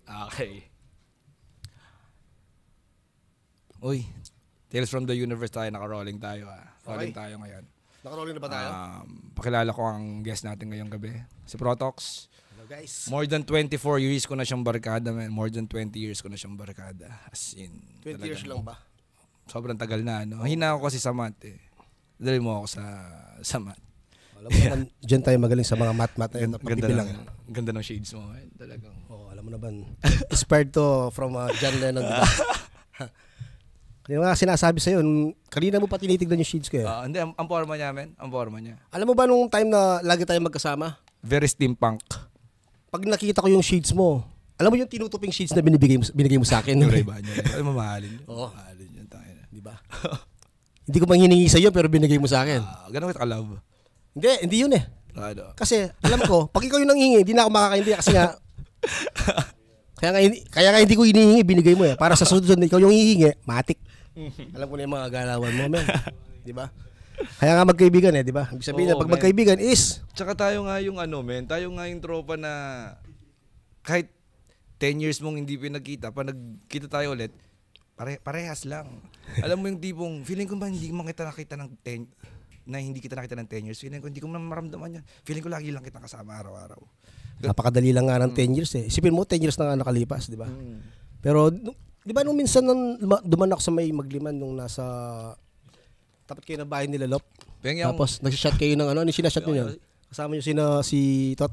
Okay. Uy, Tales from the Universe tayo, naka-rolling tayo Rolling tayo ngayon. Naka-rolling na ba tayo? Pakilala ko ang guest natin ngayong gabi. Si Protox. Hello guys. More than 24 years ko na siyang barkada, man. More than 20 years ko na siyang barkada. As in, 20 years lang ba? Sobrang tagal na, no? Hina ako kasi sa math, Dali mo ako sa math. Alam mo naman, dyan tayo magaling sa mga math-math na pagbibilang. Ganda ng shades mo, talagang. Alam mo naman. Inspired to from John Lennon. Kaya nga sinasabi sa'yo, kanina mo pa tinitignan yung shades ko Hindi, ang forma niya, men. Ang forma niya. Alam mo ba nung time na lagi tayo magkasama? Very steampunk. Pag nakita ko yung shades mo, alam mo yung tinutuping shades na binigay mo sa akin? Yung Ray-Ban niya. Alam mo, mahalin yun. Oo. Mahalin yun tayo na. Di ba? Hindi ko mang hiningi sa'yo pero binigay mo sa akin. Ganun kita ka-love. Hindi yun Kasi alam ko, pag ikaw yung nanghingi, hindi na ako makakaindi kasi nga kaya nga hindi ko hinihingi, binigay mo Para sa susunod na ikaw yung hihingi, matik. Alam ko na yung mga galawan mo, men. Di ba? Kaya nga magkaibigan di ba? Ibig sabihin na pag magkaibigan is... Tsaka tayo nga yung tayo nga yung tropa na kahit 10 years mong hindi pinagkita, pag nagkita tayo ulit, parehas lang. Alam mo yung tipong, feeling ko ba hindi mo kita nakita ng 10, na hindi kita nakita ng 10 years, feeling ko hindi ko naman maramdaman yan. Feeling ko lagi lang kita kasama araw-araw. Napakadali lang nga ng 10 years Isipin mo, 10 years na nga nakalipas, di ba? Pero, di ba nung minsan duman ako sa may Magliman nung nasa tapat kayo ng bahay nila Lop. Tapos nag-shot kayo ng ano sinashot niyo yun? Kasama niyo si Tot.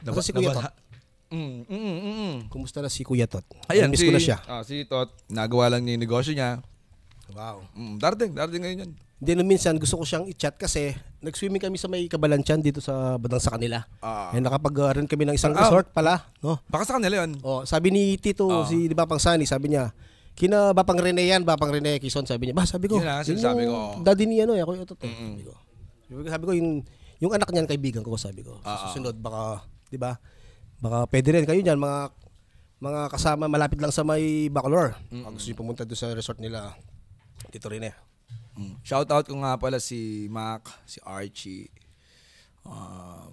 Kasi si Kuya Tot. Kumusta na si Kuya Tot? Ayan, miss ko na siya. Si Tot, nagawa lang niya yung negosyo niya. Wow. Darating ngayon yan. Hindi, nung minsan gusto ko siyang i-chat kasi nag-swimming kami sa may Kabalansyan dito sa bandang sa kanila. Nakapag-run kami ng isang resort pala, no? Baka sa kanila yun. Sabi ni Tito, si di ba Pang Sani, sabi niya, kina Bapang Rene yan, Bapang Rene Quezon, sabi niya. Sabi ko, sinasabi ko. Daddy ni ako ito. Sabi ko, yung anak niyan kaibigan ko, sabi ko. Susunod baka, di ba? Baka pwede rin kayo niyan, mga kasama malapit lang sa may Bacolor. Gusto niyo pumunta doon sa resort nila. Tito Rene. Shoutout ko nga pala si Mac, si Archie,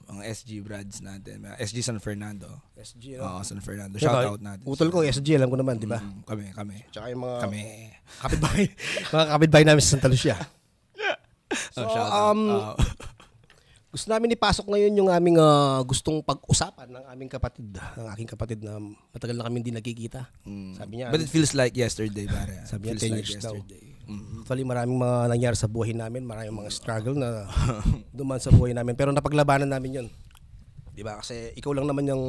ang SG Brads natin, SG San Fernando. SG, San Fernando. Shoutout natin. Utol ko, SG, alam ko naman, di ba? Kami. Tsaka yung mga kapitbahay. mga kapitbahay namin sa Santa Lucia. So, gusto namin ipasok ngayon yung aming gustong pag-usapan ng aking kapatid na matagal na kami hindi nagkikita. Sabi niya. But it feels like yesterday, pare. Sabi niya 10 years yesterday. Actually, maraming mga nangyari sa buhay namin, maraming mga struggle na duman sa buhay namin. Pero napaglabanan namin yun. Di ba? Kasi ikaw lang naman yung...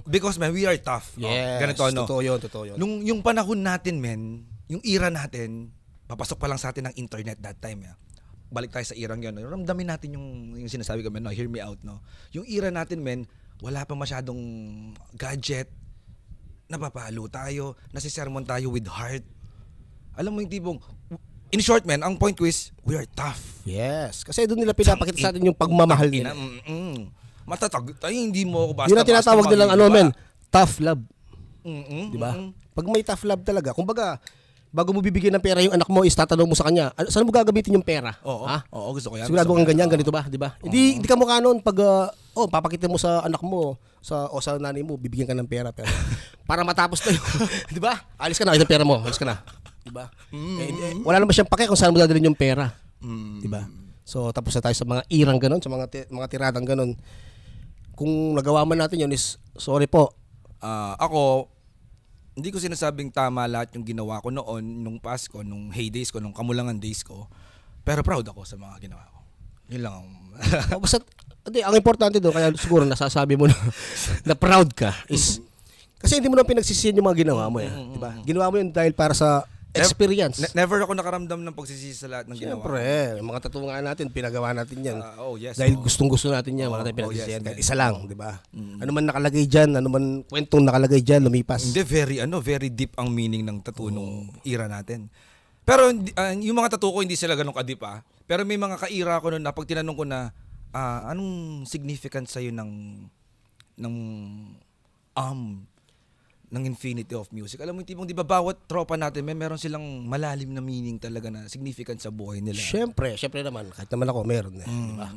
Because, man, we are tough. Yes, ganito, no? Totoo yun. Yung panahon natin, men, yung era natin, papasok pa lang sa atin ng internet that time, balik tayo sa irang yun. Ramdamin natin yung sinasabi ko, no? Hear me out, no? Yung era natin, men, wala pa masyadong gadget. Napapalo tayo. Nasisermon tayo with heart. Alam mo yung tipong, in short, men, ang point ko is, we are tough. Yes. Kasi doon nila pinapakita sa atin yung pagmamahal nila. Matatag. Tayo hindi mo ako basta. Yun ang tinatawag nilang men, tough love. Di ba? Pag may tough love talaga, kumbaga, bago mo bibigyan ng pera yung anak mo, is tatanong mo sa kanya, saan mo gagamitin yung pera? Oo, gusto ko yan. Sigurado kang ganyan, ganito ba? Di ba? Hindi ka mukha noon pag, papakita mo sa anak mo, sa nanay mo, bibigyan ka ng pera. Pero para matapos na yun. Di ba? Alis ka na, yung pera mo. Alis ka na. Di ba? Wala naman siyang pake kung saan mo dadalhin yung pera. Di ba? So, tapos na tayo sa mga irang ganon, sa mga tiradang ganon. Kung nagawa man natin yun is, sorry po. Ako, hindi ko sinasabing tama lahat yung ginawa ko noon, nung Pasko, nung heydays ko, nung kamulangan days ko. Pero proud ako sa mga ginawa ko. Yun lang. Basta, ang importante doon, kaya siguro nasasabi mo na proud ka, is, kasi hindi mo na pinagsisihan yung mga ginawa mo. Diba? Ginawa mo yun dahil para sa experience. Never ako nakaramdam ng pagsisisi sa lahat ng ginawa. Siyempre, mga tatungan natin, pinagawa natin yan. Yes, dahil gustong-gusto natin yan, mga tayo pinagsisihan. Kahit isa lang, di ba? Ano man nakalagay dyan, ano man kwentong nakalagay dyan, lumipas. Hindi, very deep ang meaning ng tattoo nung era natin. Pero yung mga tattoo ko, hindi sila ganun ka-deep Pero may mga ka-era ko noon na pag tinanong ko na, anong significance sa'yo ng infinity of music. Alam mo yung tipong, di ba, bawat tropa natin, meron silang malalim na meaning talaga na significant sa buhay nila. Siyempre naman. Kahit naman ako, meron di ba?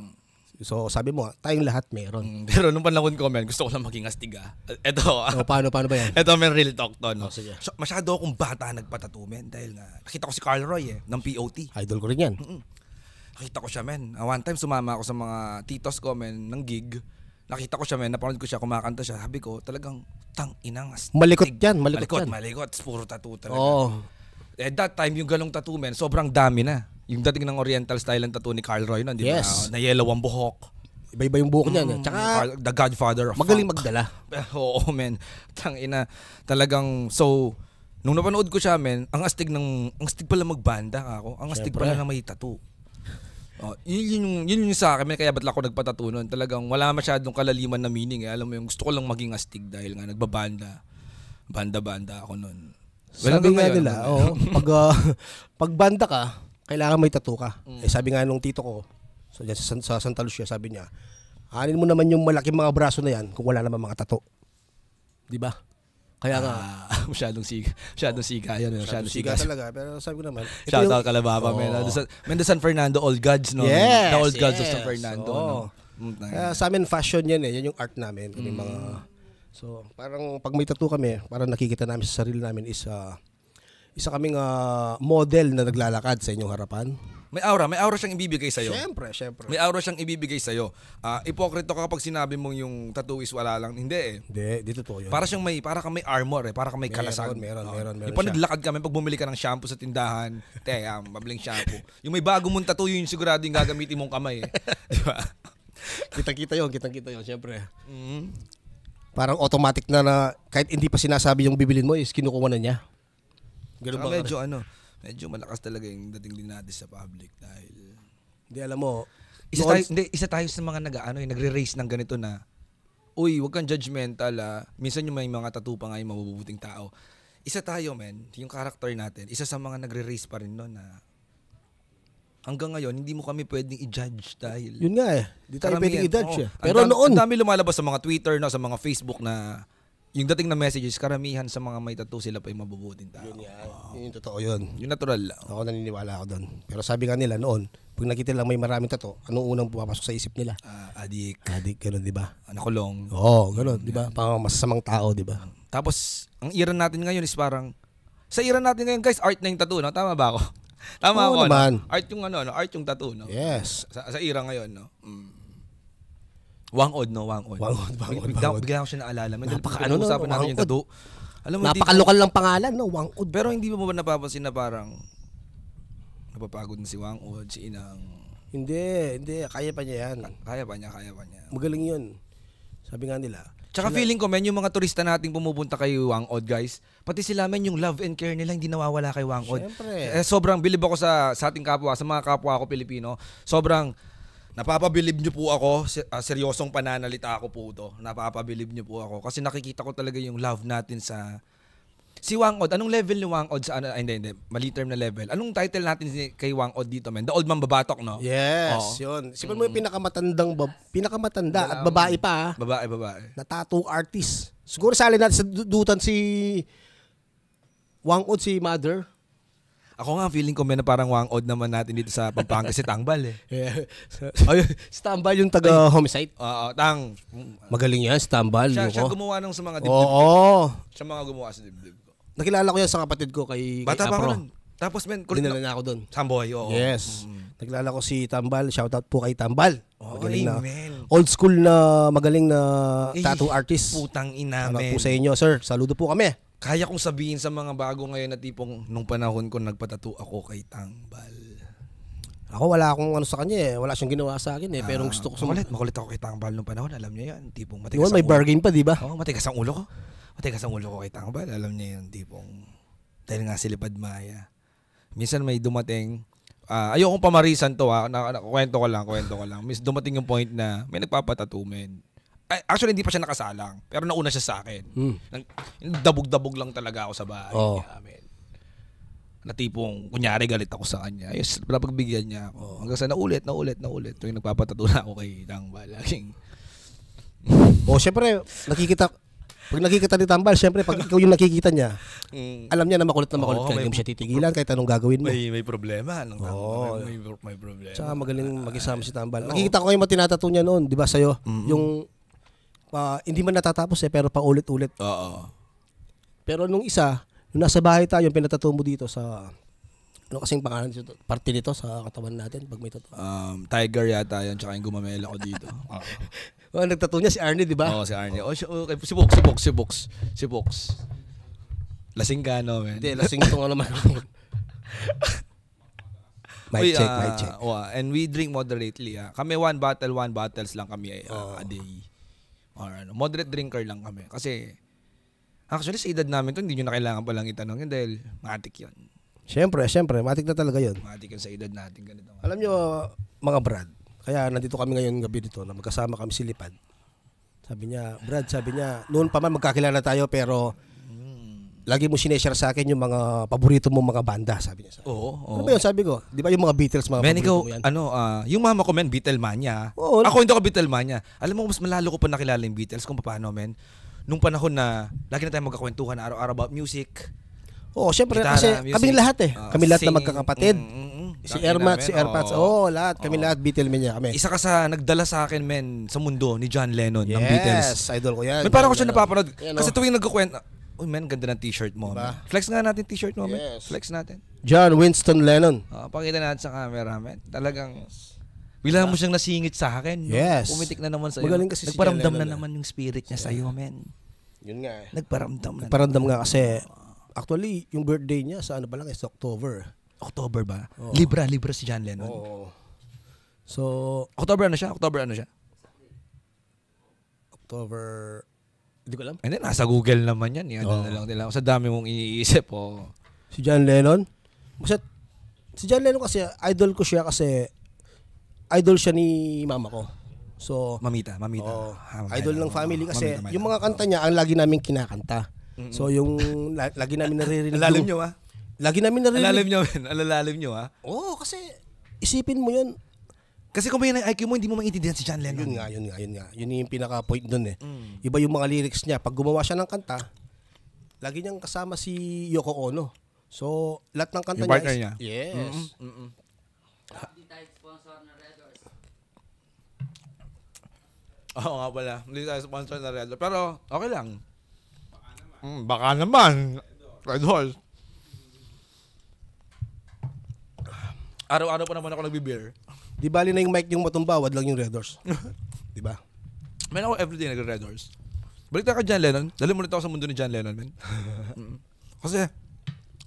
So sabi mo, tayong lahat meron. Pero nung panahon ko, men, gusto ko lang maging astig. Ito, So, paano ba yan? ito, men, real talk to, no? Sige. Masyado akong bata nagpatattoo, men, dahil nga, nakita ko si Carl Roy, ng POT. Idol ko rin yan. Nakita ko siya, men. One time, sumama ako sa mga titos ko, men, ng gig. Nakita ko siya, men, napanood ko siya, kumakanta siya. Sabi ko, talagang, inang astig. Malikot yan, malikot yan. Malikot. Puro tattoo talaga. Oo. At that time, yung galong tattoo, men, sobrang dami na. Yung dating ng oriental style ng tattoo ni Carl Roy, no? Di ba? Yes. Na yellow ang buhok. Iba-iba yung buhok niyan. Tsaka, The Godfather of magaling funk. magdala. Oo, men. Tangina. Talagang, so, nung napanood ko siya, men, ang astig pala magbanda ako. Ang astig Siyempre. pala na may tattoo. Oh, yun yung sa akin, men, kaya ba't ako nagpatattoo nun? Talagang wala masyadong kalaliman na meaning. Alam mo yung gusto ko lang maging astig dahil nga nagbabanda. Banda-banda ako nun. Sabi nga nila, pag banda ka, kailangan may tattoo ka. Eh, sabi nga nung tito ko, so, dyan sa Santa Lucia, sabi niya, hanin mo naman yung malaking mga braso na yan kung wala naman mga tattoo. Di ba? Kaya nga, masyadong siga yan. Masyadong siga talaga. Pero sabi ko naman, shout out Kalababa, men. Men, San Fernando Old Gods, no? Yes, The Old Gods of yes. San Fernando, Oo. no? Kaya sa amin fashion yan eh. Yan yung art namin. Kami mga, so parang pag may tattoo kami, parang nakikita namin sa sarili namin is isa kaming model na naglalakad sa inyong harapan. May aura siyang ibibigay sa'yo. Siyempre. May aura siyang ibibigay sa'yo. Ipokrito ka kapag sinabi mong yung tattoo is wala lang. Hindi eh. Hindi, dito to yun. Para kang may armor eh. Para kang may kalasag. Meron Yung panadlakad kami, pag bumili ka ng shampoo sa tindahan, mabling shampoo. Yung may bago mong tattoo, yun sigurado yung gagamitin mong kamay eh. Di ba? Kitang-kita yun, siyempre. Parang automatic na kahit hindi pa sinasabi yung bibilin mo is kinukuha na niya. Ganun ba? Medyo malakas talaga yung dating din natin sa public dahil Hindi, alam mo, isa tayo sa mga nagre-raise ng ganito na uy, wag kang judgmental minsan yung may mga tattoo pa nga yung mabubuting tao. Isa tayo, men, yung character natin, isa sa mga nagre-raise pa rin no na hanggang ngayon hindi mo kami pwedeng i-judge dahil yun nga eh. Di tayo pwedeng i-judge eh. Pero Pero noon, ang dami lumalabas sa mga Twitter, no, sa mga Facebook na yung dating na messages, karamihan sa mga may tattoo sila pa yung mabubuting tao. yun yan. Yun yung totoo yun. Yung natural lang. Ako naniniwala ako doon. Pero sabi nga nila noon, pag nakita lang may maraming tattoo, anong unang pumapasok sa isip nila? Adik, Gano'n, di ba? nakulong. Oo, gano'n, di ba? Pang masasamang tao, di ba? Tapos, ang era natin ngayon is parang, sa era natin ngayon guys, art na yung tattoo, no? Tama ba ako? Tama Oo ako, naman. no? Art yung art yung tattoo, no? Yes. Sa era ngayon, no? Wangod. Bigla ko siya naalala. Usapan natin yung tattoo. Alam mo, Napakalokal lang pangalan, no? Wangod. pero hindi mo ba napapansin na parang napapagod na si Wangod, si Inang? Hindi. Kaya pa niya yan. Kaya pa niya. Magaling yun. Sabi nga nila. Tsaka feeling ko, men, yung mga turista nating pumupunta kay Wangod, guys, pati sila, men, yung love and care nila hindi nawawala kay Wangod. Siyempre. Sobrang bilib ako sa ating kapwa, sa mga kapwa ko Pilipino. Sobrang napapabilib niyo po ako. Seryosong pananalita ako po to. Napapabilib niyo po ako. Kasi nakikita ko talaga yung love natin sa si Wangod. Anong level ni Wangod sa hindi. Mali term na level. Anong title natin kay Wangod dito, men? The Old Man Babatok, no? Yes, yun. Sipan mo yung pinakamatanda at babae pa, Babae. na tattoo artist. Siguro sali natin sa dutan si Wangod, si Mother. Ako nga, feeling ko, men, na parang Wangod naman natin dito sa Pampanga si Tangbal, eh. Ay, si Tambal yung taga-homicide. Tang. Magaling yan, si Tambal. Siya gumawa ng sa mga dibdib. Oo. Siya mga gumawa sa dibdib ko. Nakilala ko yan sa kapatid ko kay Bata pa ako Apro. nun. Tapos, men, kulit Dinala na ako doon. Samboy, oo. Yes. Nakilala ko si Tambal. Shoutout po kay Tambal. Magaling na. Amen. Old school na magaling na tattoo artist. Putang ina, Shoutout men. po sa inyo, sir. Saludo po kami. Kaya kong sabihin sa mga bago ngayon na tipong nung panahon ko nagpatattoo ako kay Tangbal. Ako wala akong ano sa kanya eh. Wala siyang ginawa sa akin eh. Pero gusto ko Makulit ako kay Tangbal nung panahon. Alam niya yan. Tipong matigas Yun, ang may ulo. bargain pa, di ba? Oo, matigas ang ulo ko. Matigas ang ulo ko kay Tangbal. Alam niya yun. Tipong, dahil nga silipad maya. Minsan may dumating, ayokong pamarisan to kwento ko lang. Dumating yung point na may nagpapatattoo, men. Actually, hindi pa siya nakasalang. Pero nauna siya sa akin. Dabog-dabog lang talaga ako sa bahay namin. Na tipong, kunyari galit ako sa kanya. Ayos, pagbigyan niya ako. Hanggang sa naulit. So, yung nagpapatattoo na ako kay Tangbal. Laging, O, syempre, nakikita, Pag nakikita ni Tambal, syempre, pag ikaw yung nakikita niya, Mm. alam niya na makulit na makulit Oo, ka. Hindi mo siya titigilan kahit anong gagawin mo. May problema. Oo. May problema. Tsaka magaling makisama si Tambal. Nakikita ko yung tinatato niya noon, di ba, sa'yo? Yung, hindi man natatapos pero paulit-ulit. Oo. Pero nung isa, nung nasa bahay tayo, yung pinatato mo dito sa, ano kasing pangalan dito, parte nito sa katawan natin pag may tattoo. Tiger yata yan, tsaka yung gumamela ko dito. Nagtato niya si Arnie, di ba? Oo, si Arnie. Si Box. Lasing ka, no, man? Hindi, lasing itong ano microphone. Mic check. And we drink moderately. Kami one bottles lang kami a day. Or moderate drinker lang kami. Kasi, actually, sa edad namin to, hindi nyo na kailangan palang itanong yun dahil matik yun. Siyempre, matik na talaga yun. Matik yun sa edad natin. Ganito. Alam nyo, mga Brad, kaya nandito kami ngayon gabi dito na magkasama kami si Lipad. Brad, noon pa man magkakilala tayo pero lagi mo sineshare sa akin yung mga paborito mong mga banda, sabi niya sa akin. Oo. Ano ba yun, sabi ko? Di ba yung mga Beatles, mga Men, paborito ikaw, mo yan? yung mama ko, men, Beatlemania. Oo. Ako hindi ako Beatlemania. Alam mo, mas malalo ko pa nakilala yung Beatles kung paano, men. Nung panahon na, lagi na tayo magkakwentuhan araw-araw about music. Oo, syempre, Gitara, kasi music. kaming lahat Kami lahat na Singing. magkakapatid. Si Ermat, si Erpats. Oo, lahat. Kami lahat Beatlemania kami. Isa ka sa nagdala sa akin, men, sa mundo ni John Lennon ng Beatles. Yes, idol ko yan. Men, parang ko siya napapanood. Yan, Kasi tuwing nagkukwento, uy, men, ganda ng t-shirt mo. Diba? Men. Flex nga natin t-shirt mo, men. Yes. Flex natin. John Winston Lennon. Pakita natin sa camera, men. Talagang, bigla mo siyang nasingit sa akin. No? Yes. Pumitik na naman sa'yo. Magaling kasi si Nagparamdam John na Lennon, naman yung spirit niya sa'yo, men. Yun nga Nagparamdam na. Paramdam nga kasi, actually, yung birthday niya sa ano ba lang is October. October ba? Oo. Libra si John Lennon. Oo. So, October ano siya? October, hindi ko alam. And then, nasa Google naman yan. Yan na lang nila. Sa dami mong iniisip, oh. Si John Lennon. Basta, si John Lennon kasi, idol ko siya kasi, idol siya ni mama ko. So, Mamita. idol ng family kasi, Mamita. yung mga kanta niya, ang lagi namin kinakanta. So, yung lagi namin naririnig. Alalim yung- nyo, ha? Lagi namin naririnig. Alalim nyo, men. Alalalim nyo, ha? Oo, kasi, isipin mo yun. Kasi kung may IQ mo, hindi mo maintindihan si John Lennon. Yun nga. Yun yung pinaka-point dun eh. Iba yung mga lyrics niya. Pag gumawa siya ng kanta, lagi niyang kasama si Yoko Ono. So, lahat ng kanta Yung partner niya? Yes. Oo nga pala. Hindi tayo sponsor na Red Horse. Pero, okay lang. Baka naman. Red Horse. Araw-araw pa naman ako nagbe-beer. Di bali na yung mic yung matumba, wad lang yung Red Horse. Di ba? Meron ako everyday nagre-Red Horse. Balik tayo kay John Lennon. Dali mo nito ako sa mundo ni John Lennon, men. Kasi,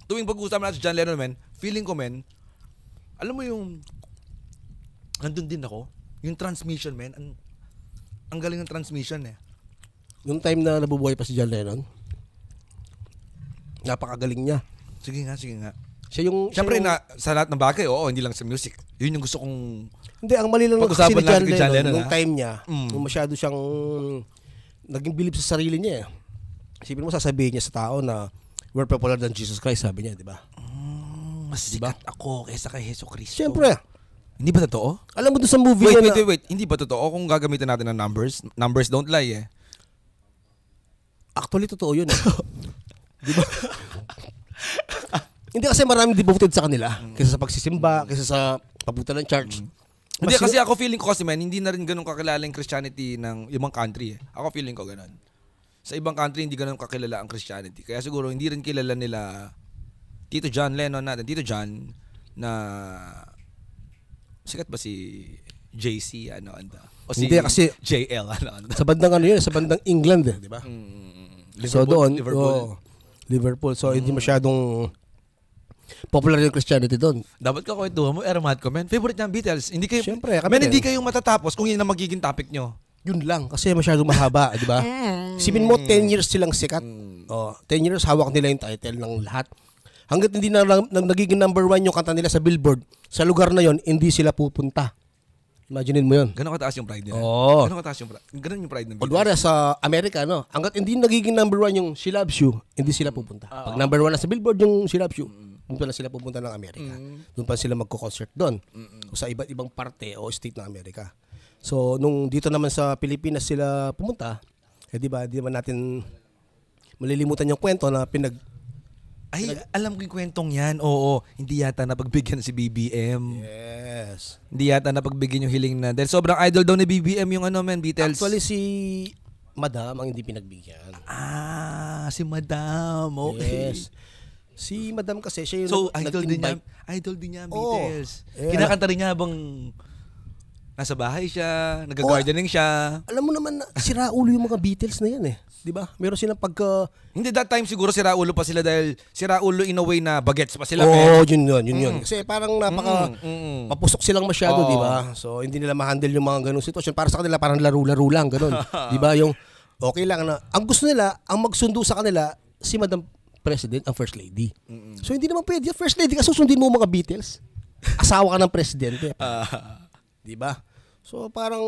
tuwing pag-uusapan natin si John Lennon, men, feeling ko, men, alam mo yung, nandun din ako, yung transmission, men, ang galing ng transmission, eh. Yung time na nabubuhay pa si John Lennon, napakagaling niya. Sige nga. Siya yung... Siyempre, siya yung- sa lahat ng bagay, oo, hindi lang sa music. Yun yung gusto kong... Hindi, ang mali lang kasi Pag-usapan ni John natin kay John Lennon, Lennon, nung ha? time niya, Mm. masyado siyang naging bilib sa sarili niya eh. Isipin mo, sasabihin niya sa tao na we're popular than Jesus Christ, sabi niya, di ba? Mas sikat ako kaysa kay Heso Kristo. Siyempre, Hindi ba totoo? alam mo doon sa movie niya na... Wait. Hindi ba totoo kung gagamitin natin ng numbers? Numbers don't lie, eh. Actually, totoo yun eh. Di ba? Hindi kasi maraming devoted sa kanila. Kaysa sa pagsisimba, kaysa sa pabuta ng church. Hindi, kasi ako feeling ko kasi, man, hindi na rin ganun kakilala yung Christianity ng ibang country, eh. Ako feeling ko ganun. Sa ibang country, hindi ganun kakilala ang Christianity. Kaya siguro, hindi rin kilala nila Tito John Lennon natin. Tito John, na... Sikat ba si JC, ano, anda? O si Hindi, kasi- JL, ano, anda? Sa bandang ano yun, sa bandang England eh, di ba? So doon, Liverpool. So hindi masyadong popular yung Christianity doon. Dapat ka kwentuhan mo, Ermat ko, man. Favorite niya ang Beatles. Hindi kayo, Siyempre, kami men, din. hindi kayo matatapos kung yun ang magiging topic nyo. Yun lang, kasi masyadong mahaba, di ba? Isipin mo, 10 years silang sikat. 10 years, hawak nila yung title ng lahat. Hanggat hindi na nagiging number 1 yung kanta nila sa Billboard, sa lugar na yon hindi sila pupunta. Imaginein mo yun. Ganon kataas yung pride nila. Oo. Ganon yung pride ng Beatles. Kunwari sa Amerika, no? Hanggat hindi nagiging number 1 yung She Loves You, hindi sila pupunta. Pag number 1 na sa Billboard yung She Loves You, doon pa na sila pupunta ng Amerika. Doon pa sila magko-concert doon. O sa iba't ibang parte o state ng Amerika. So, nung dito naman sa Pilipinas sila pumunta, eh di ba natin malilimutan yung kwento na Ay, alam ko yung kwentong yan. Oo, hindi yata napagbigyan si BBM. Yes. Hindi yata napagbigyan yung hiling na. Dahil sobrang idol daw ni BBM yung Beatles. Actually, si Madam ang hindi pinagbigyan. Si Madam. Okay. Yes. Si Madam kasi, siya yung So, idol din niya ang Beatles. Yeah. Kinakanta rin niya habang nasa bahay siya, nag-gardening siya. Alam mo naman na sira ulo yung mga Beatles na yan eh. Di ba? Meron silang Hindi, that time siguro sira ulo pa sila dahil sira ulo in a way na bagets pa sila. Yun. Kasi parang mapusok silang masyado, di ba? So, hindi nila ma-handle yung mga ganung sitwasyon. Para sa kanila, parang laro-laro lang, ganun. Di ba? Yung, okay lang na. Ang gusto nila, ang magsundo sa kanila, si Madam President, ang First Lady. So, hindi naman pwede. First Lady ka, susundin mo mga Beatles. Asawa ka ng Presidente. Di ba? So, parang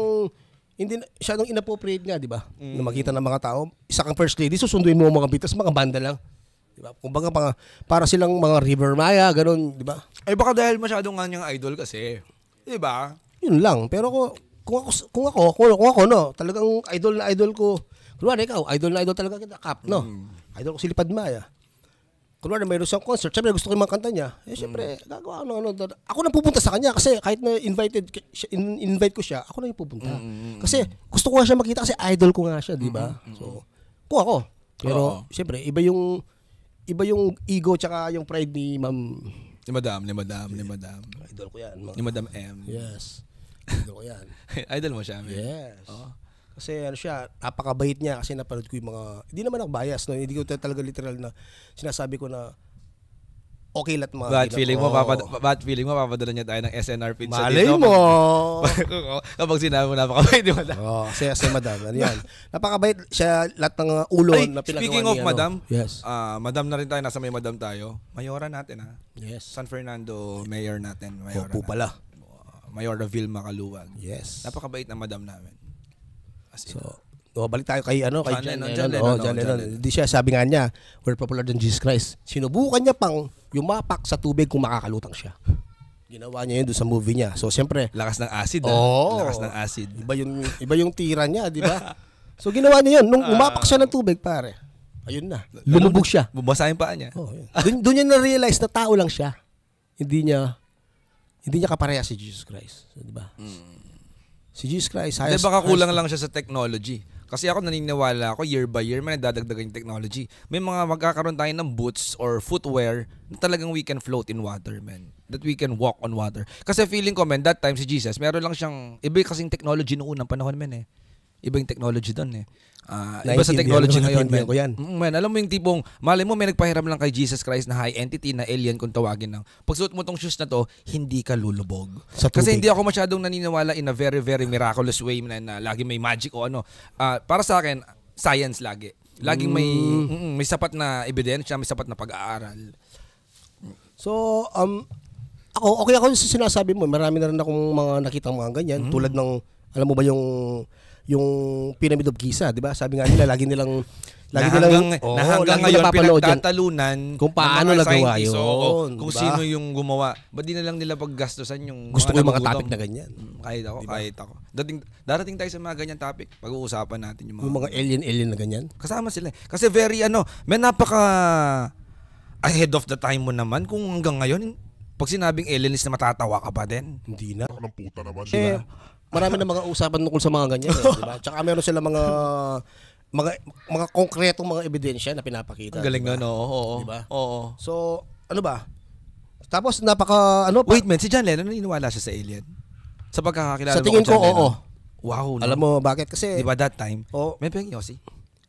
hindi siya nung inappropriate nga, di ba? Na makita ng mga tao, isa kang First Lady, susunduin mo mga Beatles, mga banda lang. Di ba? Kumbaga para silang mga River Maya, gano'n, di ba? Ay baka dahil masyadong nga niyang idol kasi. Di ba? Yun lang. Pero kung ako, no, talagang idol na idol ko. Kunwari ikaw, idol na idol talaga kita, Kap, no? Idol ko si Lipad Maya. Kunwari mayroon siyang concert, syempre gusto ko yung mga kanta niya. Syempre, gagawa ako na pupunta sa kanya kasi kahit na invite ko siya, ako na yung pupunta. Kasi gusto ko nga siya makita kasi idol ko nga siya, di ba? So, kung ako. Pero syempre, iba yung ego tsaka yung pride ni Ma'am. Ni Madam. Idol ko yan. Ni Madam M. Yes. Idol ko yan. Idol mo siya, man. Yes. Kasi siya, napakabait niya kasi napanood ko yung mga, hindi naman ako bias, no? Hindi ko talaga literal na sinasabi ko na okay lahat mga. Bad feeling mo, papadala niya tayo ng SNR pizza malay dito. Malay mo! Kapag sinabi mo, napakabait ni Madam. Kasi Madam, ano yan. Napakabait siya, lahat ng ulo na pinagawa niya. Speaking of Madam, yes. Madam na rin tayo, nasa may Madam tayo. Mayora natin, ha? Yes. San Fernando, mayor natin. Opo pala. Mayora Vilma Caluwag. Yes. Napakabait na Madam namin. So, balik tayo kay John Lennon. Lennon. Hindi siya, sabi nga niya, we're popular than Jesus Christ. Sinubukan niya pang yumapak sa tubig kung makakalutang siya. Ginawa niya yun doon sa movie niya. So, siyempre, lakas ng acid. Lakas ng acid. Iba yung tira niya, di ba? So, ginawa niya yun. Nung umapak siya ng tubig, pare, ayun na. Lumubog siya. Bubasahin pa niya. Doon niya na-realize na tao lang siya. Hindi niya kapareha si Jesus Christ. So, di ba? Si Jesus Christ. Baka kulang lang siya sa technology. Kasi ako naniniwala ako, year by year, may nadadagdagan yung technology. May mga magkakaroon tayo ng boots or footwear na talagang we can float in water, man. That we can walk on water. Kasi feeling ko, man, that time si Jesus, meron lang siyang, iba kasing technology noong unang panahon, man, eh. Iba yung technology doon, eh. Iba sa technology ngayon, man. Alam mo yung tipong, malay mo, may nagpahiram lang kay Jesus Christ na high entity na alien kung tawagin ng. Pag suot mo tong shoes na to, hindi ka lulubog. Kasi hindi ako masyadong naniniwala in a very, very miraculous way na lagi may magic o ano. Para sa akin, science lagi. Laging may sapat na ebidensya, may sapat na pag-aaral. So, okay ako sa sinasabi mo. Marami na rin akong mga nakitang mga ganyan. Tulad ng, alam mo ba yung Pyramid of Giza, di ba? Sabi nga nila, lagi nilang hanggang ngayon pinagtatalunan kung paano nagawa yun. Kung sino yung gumawa. Ba't di na lang nila paggastusan yung gusto ko yung mga topic na ganyan. Kahit ako. Darating tayo sa mga ganyan topic. Pag-uusapan natin yung mga alien na ganyan. Kasama sila. Kasi very may napaka ahead of the time mo naman kung hanggang ngayon pag sinabing alien is na matatawa ka pa din. Hindi na. Ng puta naman, diba? Marami na mga usapan tungkol sa mga ganyan, di ba? Tsaka meron sila mga konkretong mga ebidensya na pinapakita. Galing diba? Oo. Diba? Oo. So, ano ba? Tapos Wait, man, si John Lennon naniniwala siya sa alien? Sa pagkakakilala sa tingin ko, oo. Wow, no? Alam mo bakit? Kasi di ba that time? May pengi Yossi.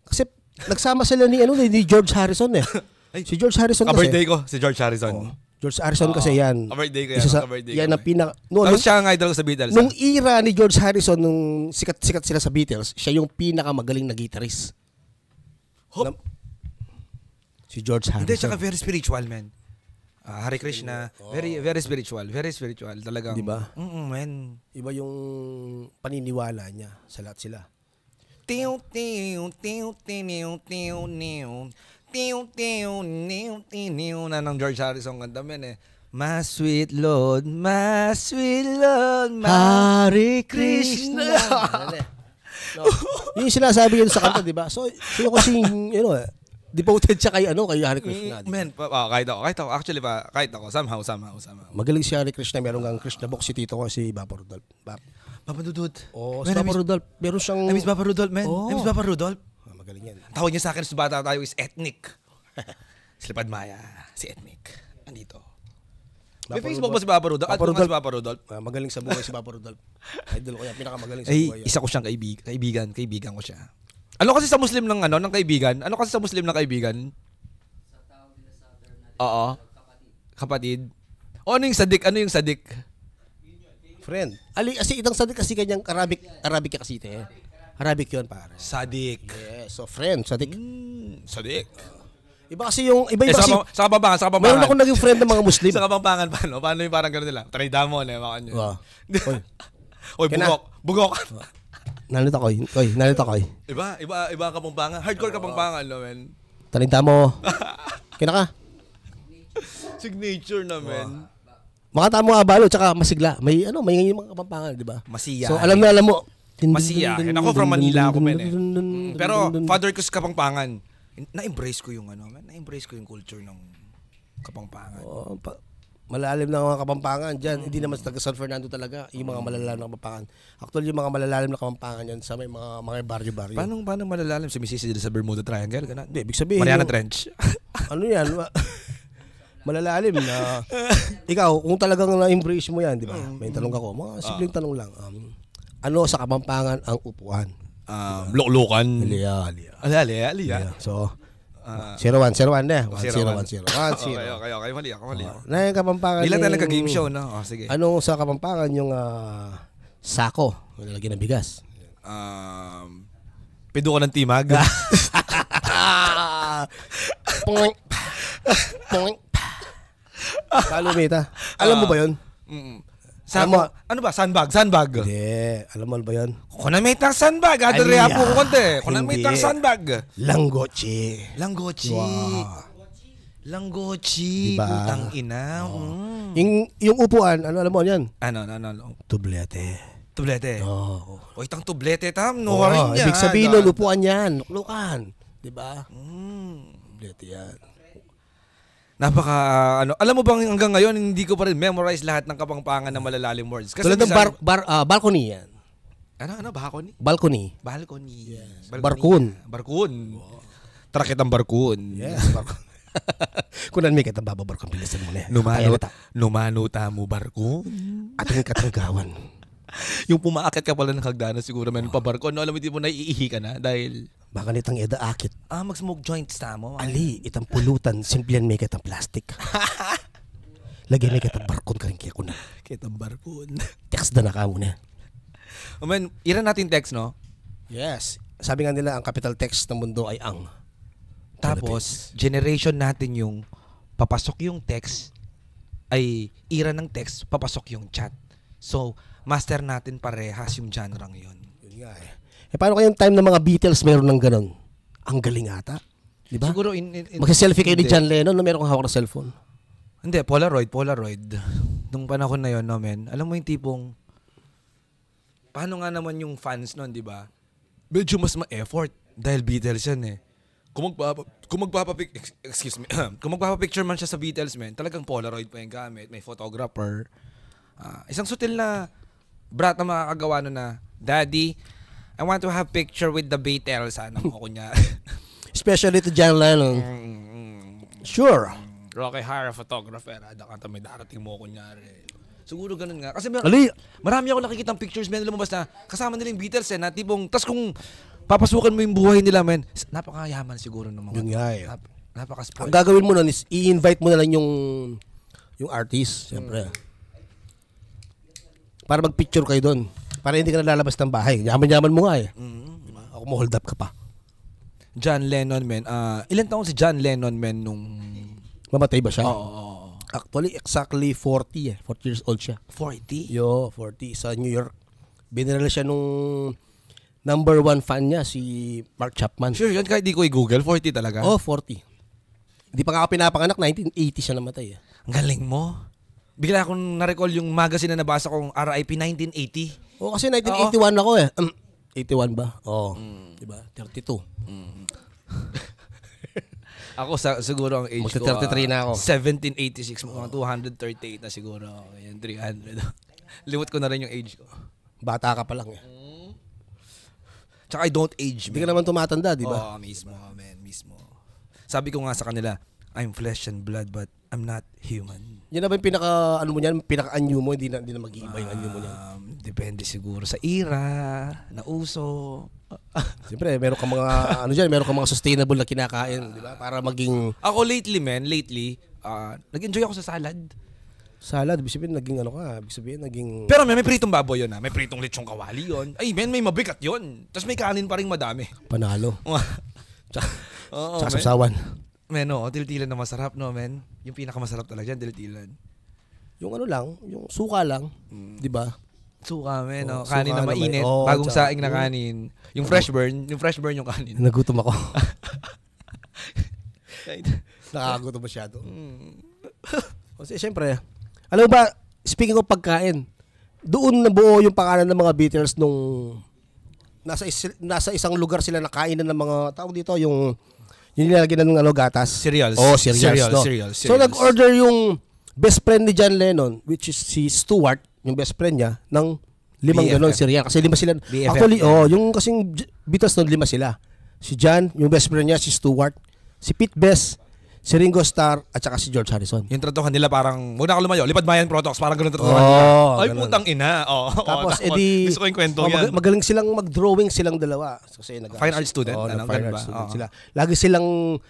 Kasi nagsama sila ni George Harrison eh. Si George Harrison kasi. Birthday ko si George Harrison. George Harrison kasi yan. Birthday ko yan. Yan ang tapos siya ang idol sa Beatles. Nung era ni George Harrison, nung sikat sila sa Beatles, siya yung pinakamagaling na guitarist. Si George Harrison. Hindi, tsaka very spiritual, man. Hare Krishna. Very, very spiritual. Very spiritual. Talagang. Diba? Man. Iba yung paniniwala niya sa lahat sila. Na ng George Harrison kanta men eh. My sweet Lord, Hare Krishna. No. Yung sinasabi yun sa kanta, di ba? So, sino kasing, Devoted siya kay Hare Krishna. Man, kahit ako. Actually kahit ako. Somehow. Magaling si Hare Krishna. Meron nga Krishna box si tito ko, si Papa Rudolph. Papa Dudut. Si Papa Rudolph. Meron siyang... I miss Papa Rudolph, man. Oh. I miss Papa Rudolph. Magaling yan. Tawag niya sa akin sa bata tayo is ethnic. Silipad Maya, si ethnic. Andito. May Facebook ba si Papa Rudolph? At si Papa Rudolph? Magaling sa buhay si Papa Rudolph. Idol ko yan. Pinakamagaling sa Ay, buhay. isa ko siyang kaibigan ko siya. Ano kasi sa Muslim ng kaibigan? Ano kasi sa Muslim ng kaibigan? Oo. Kapatid. O ano yung sadik? Ano yung sadik? Friend. Itang sadik kasi kanyang Arabic kasi ito eh. Arabic yun, pare. Sadik. Yes, so friend, sadik. Sadik. Iba kasi yung, iba kasi. Sa Kapampangan. Mayroon akong naging friend ng mga Muslim. Sa Kapampangan, paano? Paano yung parang gano'n nila? Trinidamon, makan nyo. Wow. Oy, bugok. Nalito ko. Iba ang Kapampangan. Hardcore Kapampangan, no, men. Talinta mo. Kina ka? Signature na, men. Makata mo abalo, tsaka masigla. May mga Kapampangan, di ba? Masiya. So, alam mo. Masiya. Ako from Manila ako, men, eh. Pero, father ko sa Kapampangan. Na-embrace ko yung na-embrace ko yung culture ng Kapampangan. Oh, malalim na mga Kapampangan dyan. Hindi naman sa taga San Fernando talaga. Yung mga malalalim na Kapampangan. Actually, yung mga malalalim na Kapampangan yan sa may mga baryo-baryo. Paano malalalim? Sumisisi sa Bermuda Triangle? Ganun? Hindi, ibig sabihin. Mariana Trench. Ano yan? Malalalim na. Ikaw, kung talagang na-embrace mo yan, di ba? May tanong ako. Mga simpleng tanong lang. Ano sa Kapampangan ang upuan? Loklokan. Alia. So, 01 na. 101. Okay. Mali ako. Na yung Kapampangan. Ilan talaga game show, no? Oh, sige. Ano sa Kapampangan yung sako? Nalagyan ng bigas. Pido ko ng timag. Poing. Kalumita. Alam mo ba yun? Ano ba? Sandbag? Hindi. Alam mo ba yun? Kunamit ng sandbag. Adria po ko konti. Kunamit ng sandbag. Langgochi. Langgochi. Diba? Putang ina. Yung upuan, alam mo yan? Ano? Tublete. Oh. O itang tublete tam. No rin yan. Ibig sabihin nun, upuan yan. Nuklukan. Diba? Tublete yan. Alam mo bang hanggang ngayon hindi ko pa rin memorize lahat ng Kapampangan na malalalim words. Kasi tulad ng balcony yan. Ano? Balcony. Yes. Barkun. Trakit ang barkun. Yes, barkun. Kunan may kitang bababarkun, bilisan mo na. Numanuta mo barkun. Ating katanggawan. Yung pumaakit ka pala ng hagdanan siguro may pabarko. Alam mo, hindi mo naiihi ka na dahil... Baka nitang eda akit. Mag-smoke joints mo. Ali, itang pulutan, simplihan may kitang plastic. Lagyan may kitang barkon ka rin kaya kunan. Kitang barkon. Text na ka muna. Iran natin text, no? Yes. Sabi nga nila, ang capital text ng mundo ay ang. Tapos, generation natin yung papasok yung text, ay ira ng text, papasok yung chat. So, master natin parehas yung genre yun. Yun nga eh. Paano kayong time ng mga Beatles meron ng ganun? Ang galing ata. Diba? Siguro magsa-selfie kayo ni John Lennon no meron kang hawak na cellphone. Hindi, Polaroid. Nung panahon na yun, no, men. Alam mo yung tipong, paano nga naman yung fans nun, di ba? Medyo mas ma-effort dahil Beatles yan eh. Kung magpapapicture man siya sa Beatles, men, talagang Polaroid pa yung gamit. May photographer. Isang sutil na brat na makakagawa nun na, Daddy, I want to have picture with the Beatles. Ano mo kunya? Especially to John Lennon. Sure. Rocky Horror photographer. Ada ka may darating mo kunyari. Siguro ganun nga. Kasi marami ako nakikitang pictures men lumabas na kasama nila yung Beatles na tipong tas kung papasukan mo yung buhay nila men, napakayaman siguro ng mga. Yun nga eh. Napaka-spoiled. Ang gagawin mo nun is i-invite mo na lang yung artist, siyempre. Para mag-picture kayo doon. Para hindi ka na lalabas ng bahay. Yaman-yaman mo nga eh. Diba? Ako mo hold up ka pa. John Lennon, men. Ilan taon si John Lennon, men, nung... Mamatay ba siya? Oo. Actually, exactly 40 eh. 40 years old siya. 40? 40. Sa New York. Binirala siya nung number 1 fan niya, si Mark Chapman. Sure, yun kahit di ko i-google. 40 talaga? 40. Hindi pa nga ako pinapanganak. 1980 siya namatay eh. Ang galing mo. Bigla akong na-recall yung magazine na nabasa kong RIP 1980. Kasi 1981 ako eh. 81 ba? Oo. Diba? 32. Ako siguro ang age ko. Magti-33 na ako. 1786, mga 238 na siguro. Ayan, 300. Limot ko na rin yung age ko. Bata ka pa lang eh. Tsaka I don't age, Hindi ka naman tumatanda, di ba? Oo, mismo, man, mismo. Sabi ko nga sa kanila, I'm flesh and blood but I'm not human. Yan na ba yung pinaka-anyo mo, hindi na mag-iiba yung anyo mo niyan? Depende siguro sa era, na uso. Siyempre, meron ka mga, meron ka mga sustainable na kinakain, di ba? Para maging... Ako lately, nag-enjoy ako sa salad. Salad, ibig sabihin, naging... Pero may pritong baboy yun ha. May pritong lechong kawali yun. Ay, may mabigat yun. Tapos may kanin pa rin madami. Panalo. Oo, Tsaka sasawan. Tiltilan na masarap, no, men? Yung pinakamasarap talaga dyan, tiltilan. Yung yung suka lang, di ba? Suka, men, no? Suka Kanin na mainit. Bagong saing na kanin. Yung fresh burn yung kanin. Nagutom ako. Nakagutom masyado. Kasi siyempre, alam mo ba, speaking of pagkain, doon nabuo yung pangalan ng mga Beatles nung nasa isang lugar sila nakainan ng mga tao dito, yung nilalagyan ng gatas. Cereals. Oh, cereals. So nag-order yung best friend ni John Lennon, which is si Stuart, yung best friend niya, ng 5 ganon cereal. Kasi 5 sila. BFF. Actually, yung kasing Beatles nun, 5 sila. Si John, yung best friend niya, si Stuart, si Pete Best, si Ringo Starr, at saka si George Harrison. Yung tratuhan nila parang, muna ka lumayo, lipad bayan protox, parang ganun tratuhan nila. Ay, ganun. Putang ina. Tapos, edi, gusto ko yung kwento yan. magaling silang mag-drawing silang dalawa. Kasi fine art student. Fine art student sila. Lagi silang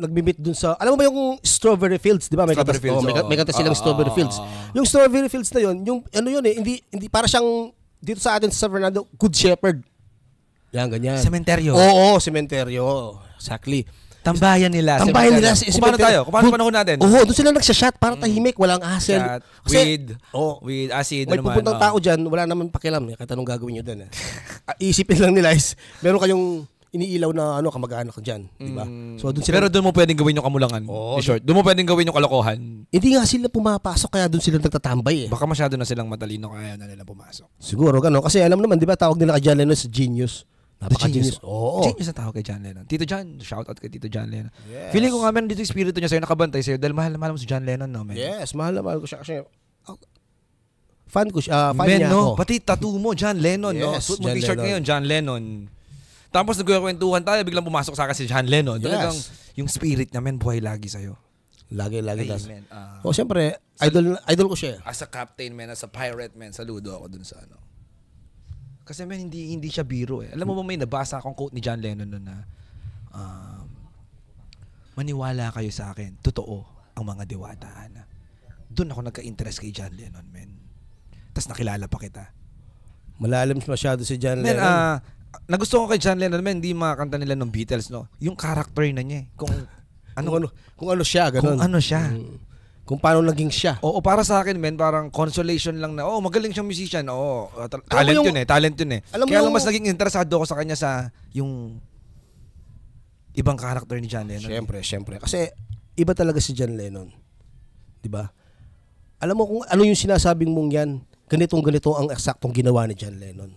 nagmi-meet dun sa, alam mo ba yung Strawberry Fields, di ba? May kanta silang Strawberry Fields. Yung Strawberry Fields na yun, yung hindi para siyang, dito sa atin sa San Fernando, Good Shepherd. Yan, ganyan. Sementeryo. Oo, sementeryo. Exactly. Tambayan nila. Tambayan nila. Kung paano tayo? Kung paano panahon natin? Oo, doon sila nagsashot para tahimik, walang hassle. Weed, acid, may pupuntang tao dyan, wala naman pakialam. Kahit anong gagawin nyo doon. Isipin lang nila is, meron kayong iniilaw na kamag-anak dyan. Diba? So, doon sila, pero doon mo pwedeng gawin yung kamulangan. In short, doon mo pwedeng gawin yung kalokohan. Hindi nga sila pumapasok, kaya doon sila nagtatambay. Baka masyado na silang matalino, kaya na nila pumasok. Siguro, gano'n. Kasi alam naman, di ba, tawag nila kay John Lennon sa genius. Napaka-genius. Oo. Genius na tawag kay John Lennon. Tito John, shout out kay Tito John Lennon. Yes. Feeling ko nga man dito yung espiritu niya sa'yo, nakabantay sa'yo dahil mahal na mahal mo si John Lennon, no, man? Yes, mahal na mahal ko siya kasi fan ko siya. Fan niya ako. Pati tattoo mo, John Lennon, yes, no? Suit mo t-shirt ngayon, John Lennon. Tapos nagkukwentuhan tayo, biglang pumasok sa akin si John Lennon. Talagang yung spirit niya, man, buhay lagi sa'yo. Lagi. Siyempre, idol ko siya. As a captain, man, as a pirate, man, saludo ako dun sa ano. Kasi man, hindi siya biro eh. Alam mo ba may nabasa akong quote ni John Lennon noon na maniwala kayo sa akin, totoo ang mga diwataan. Doon ako nagka-interest kay John Lennon, man. Tapos nakilala pa kita. Malalim masyado si John Lennon. Nagustuhan ko kay John Lennon, man, hindi makakanta nila ng Beatles, no? Yung character na niya eh. Kung ano siya, ganun. Kung ano siya. Kung paano naging siya. Oo, para sa akin, men, parang consolation lang na, magaling siyang musician. Oo, talent yun eh. Kaya lang mas naging interesado ako sa kanya sa yung ibang character ni John Lennon. Siyempre. Kasi iba talaga si John Lennon. 'Di ba? Alam mo kung ano yung sinasabing mong yan, ganito ang eksaktong ginawa ni John Lennon.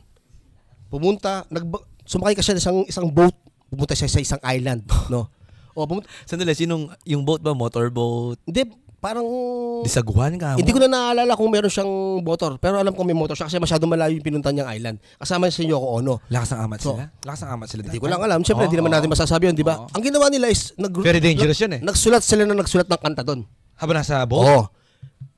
Sumakay ka siya sa isang boat, pumunta siya sa isang island, no? Sandali, yung boat ba? Motorboat? Hindi, parang disaguan ka mo. Hindi ko na naalala kung meron siyang motor, pero alam ko may motor siya kasi masyado malayo yung pinunta niyang island. Kasama si Yoko Ono. Lakas ng amat sila. Hindi ko lang alam. Siyempre, hindi naman natin masasabi yun, di ba? Ang ginawa nila is very dangerous yun eh. Nagsulat ng kanta doon. Habang nasa boat? Oo.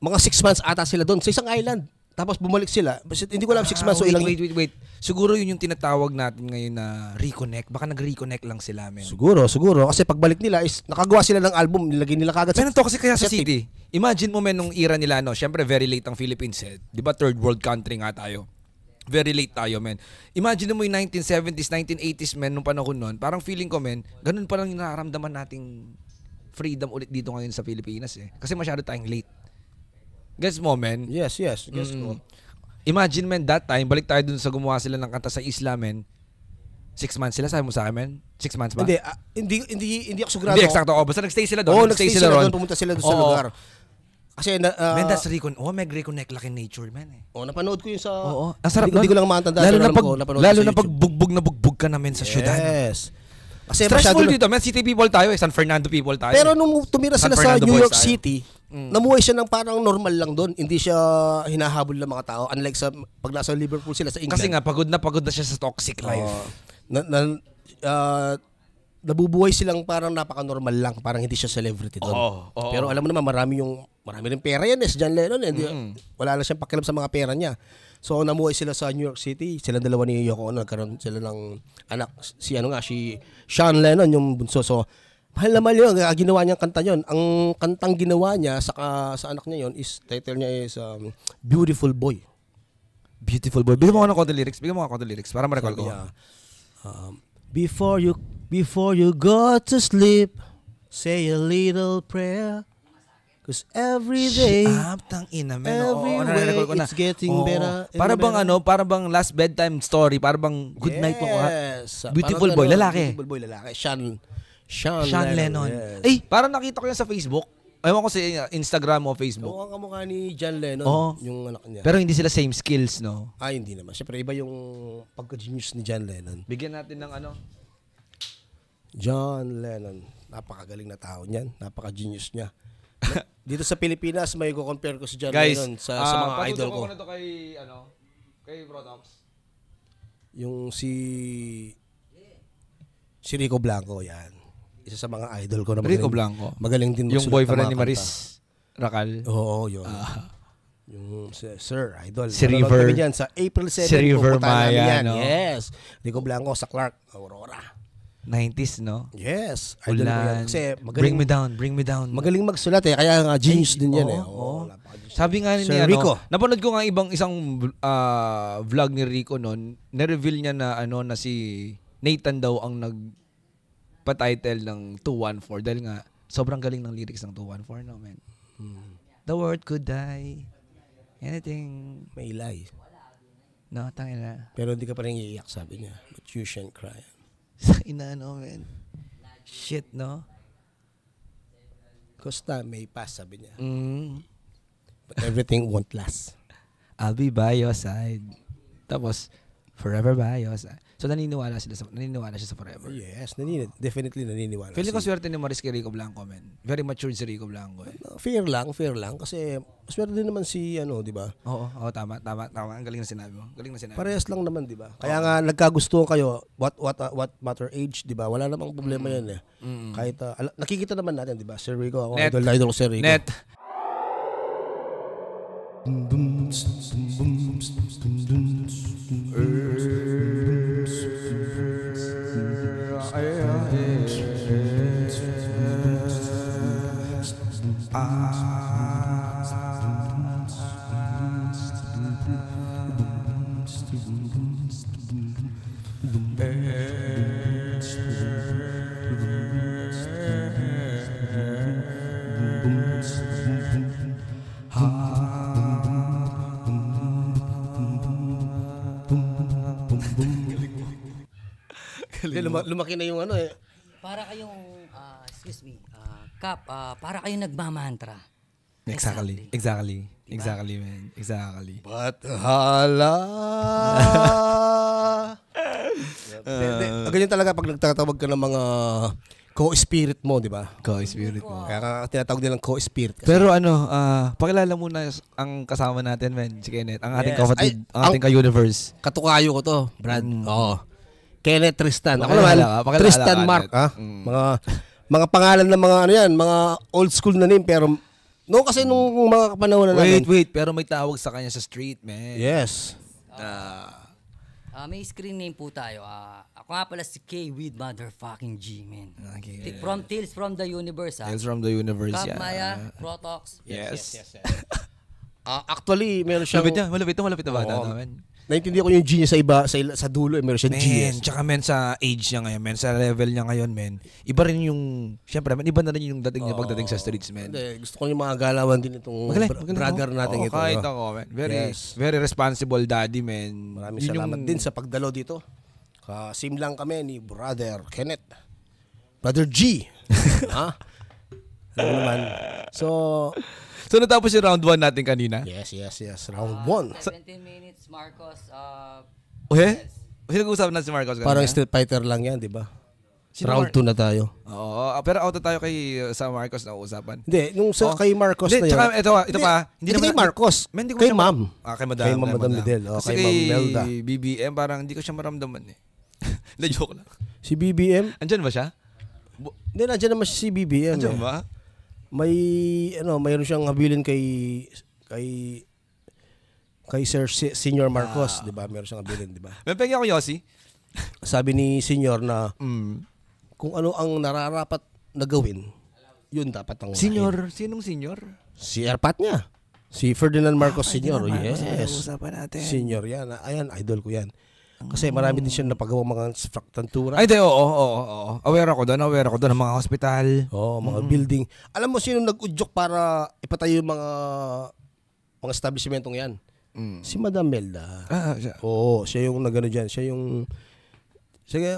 Mga 6 months ata sila doon sa isang island. Tapos bumalik sila. Hindi ko alam 6 months o ilang... Wait. Siguro yun yung tinatawag natin ngayon na reconnect. Baka nag-reconnect lang sila, men. Siguro. Kasi pagbalik nila is nakagawa sila ng album. Nilagay nila kagad sa... to kasi kaya sa city. Imagine mo, men, nung era nila, no? Siyempre, very late ang Philippines, eh. Di ba, third world country nga tayo. Very late tayo, men. Imagine mo yung 1970s, 1980s, men, nung panahon nun. Parang feeling ko, men, ganun pa lang yung nararamdaman nating freedom ulit dito ngayon sa Pilipinas, eh. Kasi masyado tayong late. Gets mo, men? Yes. Gets ko. Imagine, men, that time, balik tayo dun sa gumawa sila ng kanta sa isla, men. 6 months sila, sabi mo sa akin, men? 6 months ba? Hindi ako sigurado. Hindi, eksakto. Basta nagstay sila doon. Nagstay sila doon. Pumunta sila doon sa lugar. Kasi, man, that's mag-reconnect like in nature, man, eh. Napanood ko yun sa... Ang sarap Hindi ko lang matanda. Lalo na pag bugbog na bugbog ka namin sa syudad. Yes. Kasi stressful masyado dito, man. City people tayo San Fernando people tayo. Pero nung tumira San sila sa Fernando New boys York tayo. City, namuhay siya ng parang normal lang doon. Hindi siya hinahabol ng mga tao. Unlike sa pag nasa Liverpool sila sa England. Kasi nga, pagod na siya sa toxic life. Nabubuhay silang parang napaka-normal lang. Parang hindi siya celebrity doon. Oo. Pero alam mo naman, marami rin pera yan si John Lennon. Wala lang siyang pakialam sa mga pera niya. So namuhay sila sa New York City. Silang dalawa ni Yoko Ono, nagkaroon sila ng anak. Si Sean Lennon yung bunso. So mahal na mahal yun. Ginawa niyang kanta yun. Ang kantang ginawa niya sa anak niya yun is, title niya is Beautiful Boy. Beautiful boy. Bigyan mo ako ng konti lyrics. Para ma-recall ko. Before you go to sleep, say a little prayer. Cause every day, Tangina, man. every way, it's getting better. Para bang last bedtime story, para bang good night mo. Beautiful boy, lalaki. Beautiful boy, lalaki. Sean Lennon. Yes. Parang nakita ko yan sa Facebook. Ewan ko sa Instagram o Facebook. Mukhang kamukha ni John Lennon, yung anak niya. Pero hindi sila same skills, no? Hindi naman. Siyempre, iba yung pagka-genius ni John Lennon. Bigyan natin ng John Lennon. Napakagaling na tao niyan. Napaka-genius niya. Dito sa Pilipinas, may compare ko si John Lennon sa mga idol ko. Guys, na to kay Protox. Yung si Rico Blanco, yan. Isa sa mga idol ko na Rico Blanco. Magaling din yung boyfriend ni Maris Racal. Oo, yun. Yung Sir Idol. Si River. Dyan, sa April 7. Si River Maya, no? Yes. Rico Blanco sa Clark, Aurora. 90s, no? Yes. Idol ko yan. Kasi magaling, bring me down. Magaling magsulat Kaya nga genius din yan Sabi nga ni Rico. Napanood ko nga isang vlog ni Rico noon. Na-reveal niya na si Nathan daw ang nagpa-title ng 214 dahil nga sobrang galing ng lyrics ng 214, no, man. The world could die. Anything. May ilay. No, tangina. Pero hindi ka pa rin iiyak, sabi niya. But you shan't cry. Sa man. Shit, no? Cause time may pass, sabi niya. But But everything won't last. I'll be by your side. Tapos, forever by your side. So, naniniwala siya sa forever. Yes, definitely naniniwala. Feeling ko swerte ni Maris kay Rico Blanco, man. Very mature si Rico Blanco, eh. Fair lang. Kasi, swerte din naman si, di ba? Oo, tama. Ang galing na sinabi mo. Parehas lang naman, di ba? Kaya nga, nagkagusto kayo, what matter age, di ba? Wala namang problema yan, eh. Kahit, nakikita naman natin, di ba? Sir Rico, ako, idol ko Sir Rico. Net. Lumaki na yung Para kayong, Kap, para kayong nagmamantra. Exactly, man. Exactly. Bathala. Ganyan talaga pag nagtatawag ka ng mga co-spirit mo, di ba? Co-spirit mo. Kaya tinatawag nilang co-spirit. Pero pakilala muna ang kasama natin, man. Si Kenneth. Ang ating Yes. kapatid, ang ating ka-universe. Katukayo ko to, Brad. Oo. Kenneth Tristan. Ako Pakilala naman, ka, pakilala Tristan ka, Mark. Kenneth. Mga pangalan ng mga mga old school na name, pero kasi nung mga panahon na namin. Wait. Pero may tawag sa kanya sa street, man. Yes. May screen name po tayo. Ako nga pala si K with motherfucking G, man. Okay. From Tales from the Universe, Tales from the Universe, Kap yeah. Maya, Protox. Yes. Actually, meron siyang Malapit na bata namin. naintindihan ko yung G niya sa dulo, meron siyang G. Men, tsaka men sa age niya ngayon, men, sa level niya ngayon, men. Iba rin yung, syempre, men, iba na rin yung dating niya pagdating sa streets, men. Gusto ko yung mga galawan din itong brother natin ito. Kahit ako, men. Very responsible daddy, men. Maraming salamat din sa pagdalo dito. Sim lang kami ni Brother Kenneth. Brother G. Ha? Ano naman. So, natapos yung round 1 natin kanina? Yes. Round 1. 17 minutes, Marcos. Okay? Pinag-uusapan natin si Marcos kanina? Parang street fighter lang yan, di ba? Round 2 na tayo. Oo, pero auto tayo kay sa Marcos na usapan. Hindi, nung kay Marcos Hindi, na tsaka yan. ito pa. Hindi kay Marcos. Men, hindi ko Kay siya- Ma'am. Kay Madam. Kay Madam Lidel. Kasi Kay kay Ma'am Melda. BBM, parang hindi ko siya maramdaman eh. Hindi, joke lang. Si BBM. Andyan ba siya? Hindi, nandiyan naman si BBM. Andyan eh. ba? Mayroon siyang habilin kay Sir Senior Marcos, 'di ba? Meron siyang habilin, 'di ba? May pengi ako, Yossi. Sabi ni Senior na Mm. kung ano ang nararapat na gawin, yun dapat ang unahin. Senior? Sinong senior? Si airpat niya. Si Ferdinand Marcos Senior. Marcos, Yes. usapan natin. Senior yan. Ayan, idol ko yan. Kasi marami din siya napagawa mga infrastruktura. Ay, oo. Aware ako doon ng mga hospital. Mga building. Alam mo sino nag-udyok para ipatayo yung mga establishmentong yan? Si Madam Melda. Siya. Oo, siya yung nagano diyan.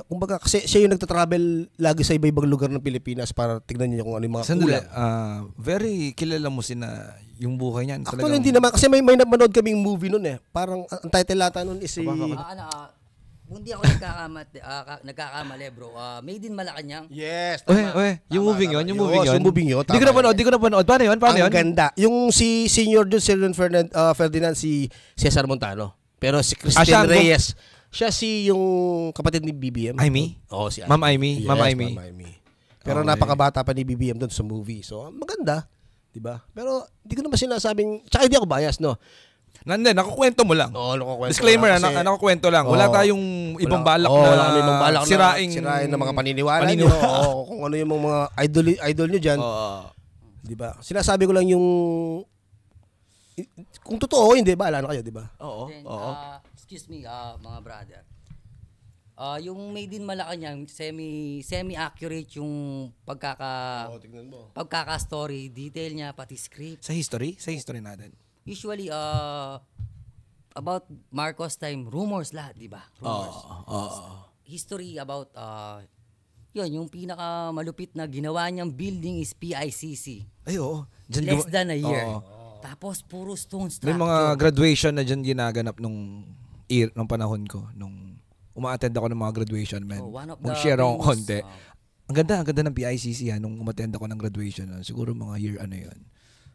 Kumbaga, kasi siya yung nagta-travel lagi sa iba-ibang lugar ng Pilipinas para tignan niya kung ano yung mga Sandali, kulang. very kilala mo yung buhay niyan. Actually, hindi naman. Kasi may napanood kaming movie nun eh. Parang, ang title lata nun is si... Kung di ako nagkakamali, bro. Made in Malacanang. Yes. Yung movie yun. Yung movie yun. Di ko napanood. Paano yun? Ang ganda. Yung si senior dun, si Ferdinand, si Cesar Montano. Pero si Christine Reyes, siya yung kapatid ni BBM. Aimee? Oo, si Ma'am Aimee? Yes, Ma'am Aimee. Pero Okay. napakabata pa ni BBM dun sa movie. So, maganda. Diba? Pero, hindi ko naman sinasabing, tsaka hindi ako bias, no? Nandun, nakukwento mo lang. Oo, nakukwento Disclaimer, lang kasi- nakukwento lang. Wala tayong ibang balak na wala kami ibang balak siraing na mga paniniwala nyo. Kung ano yung mga idol nyo dyan. Di ba? Sinasabi ko lang yung... Kung totoo, hindi. Bahala na kayo, di ba? Oo. Then, excuse me, mga brother. Yung Made in Malacanang, semi-accurate yung Tignan mo. pagkaka-story, detail niya, pati script. Sa history natin. Usually, about Marcos time, rumors lahat, di ba? Rumors. History about, yung pinakamalupit na ginawa niyang building is PICC. Ay, oo. Less than a year. Oo. Tapos, puro stone May structure. mga graduation na dyan ginaganap nung panahon ko. Nung uma-attend ako ng mga graduation, man. One of the Mag-share ako famous, konti. Ang ganda ng PICC nung umattend ako ng graduation. Siguro mga year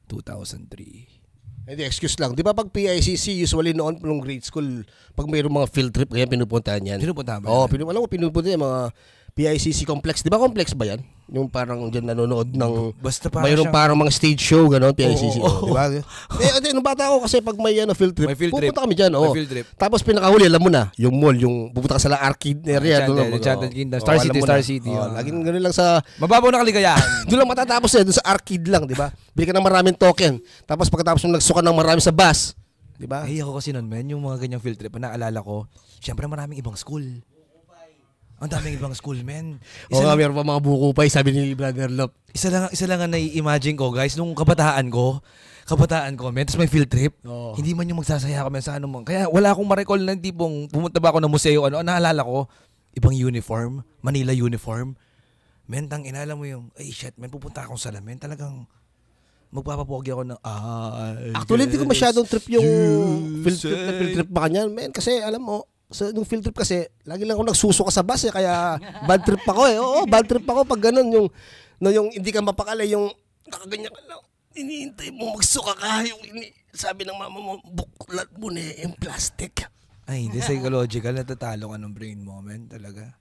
2003. Hindi, excuse lang. Di ba pag PICC, usually noon nung grade school, pag mayroong mga field trip, kaya pinupuntahan yan. Pinupuntahan ba Oo, yan? alam mo, pinupuntahan yan, mga PICC complex. Di ba complex ba yan? Yung parang dyan nanonood ng... Basta parang mayroong siya- parang mga stage show, gano'n, PICC. Oo. Di ba? Nung bata ako kasi pag may field trip, May field trip. pupunta kami dyan. May Oo. field trip. Tapos pinakahuli, alam mo na, yung mall, yung pupunta ka sa arcade area. Enchanted Kingdom. Star City, Star City. Laging gano'n lang sa... Mababaw na kaligayahan. Doon lang matatapos doon sa arcade lang, di ba? Bili ka ng maraming token. Tapos pagkatapos mo nagsuka ng marami sa bus, di ba? Ay, ako kasi nun, man, yung mga ganyang field trip, naalala ko, syempre maraming ibang school. Ang daming ibang school, man. Oo nga, meron pa mga buko pa, sabi ni Brother Lop. Isa lang ang nai-imagine ko, guys, nung kabataan ko, men, tapos may field trip. Oo. Hindi man yung magsasaya kami sa ano man. Kaya wala akong ma-recall na tipong pumunta ba ako ng museo, naalala ko, ibang uniform, Manila uniform. Men, tang ina, alam mo yung, ay shit, men, pupunta akong salamin, talagang magpapapogi ako ng, Actually, hindi ko masyadong trip yung You field trip pa kanya. Man, kasi alam mo, nung field trip kasi, lagi lang ako nagsusuka sa bus kaya bad trip ako eh. Oo, bad trip ako pag ganun, yung hindi ka mapakala, yung nakaganyan ka lang, iniintay mo magsuka ka, sabi ng mama mo, buklat mo na yung plastic. Ay, hindi, psychological, natatalo ka ng brain mo, men, talaga.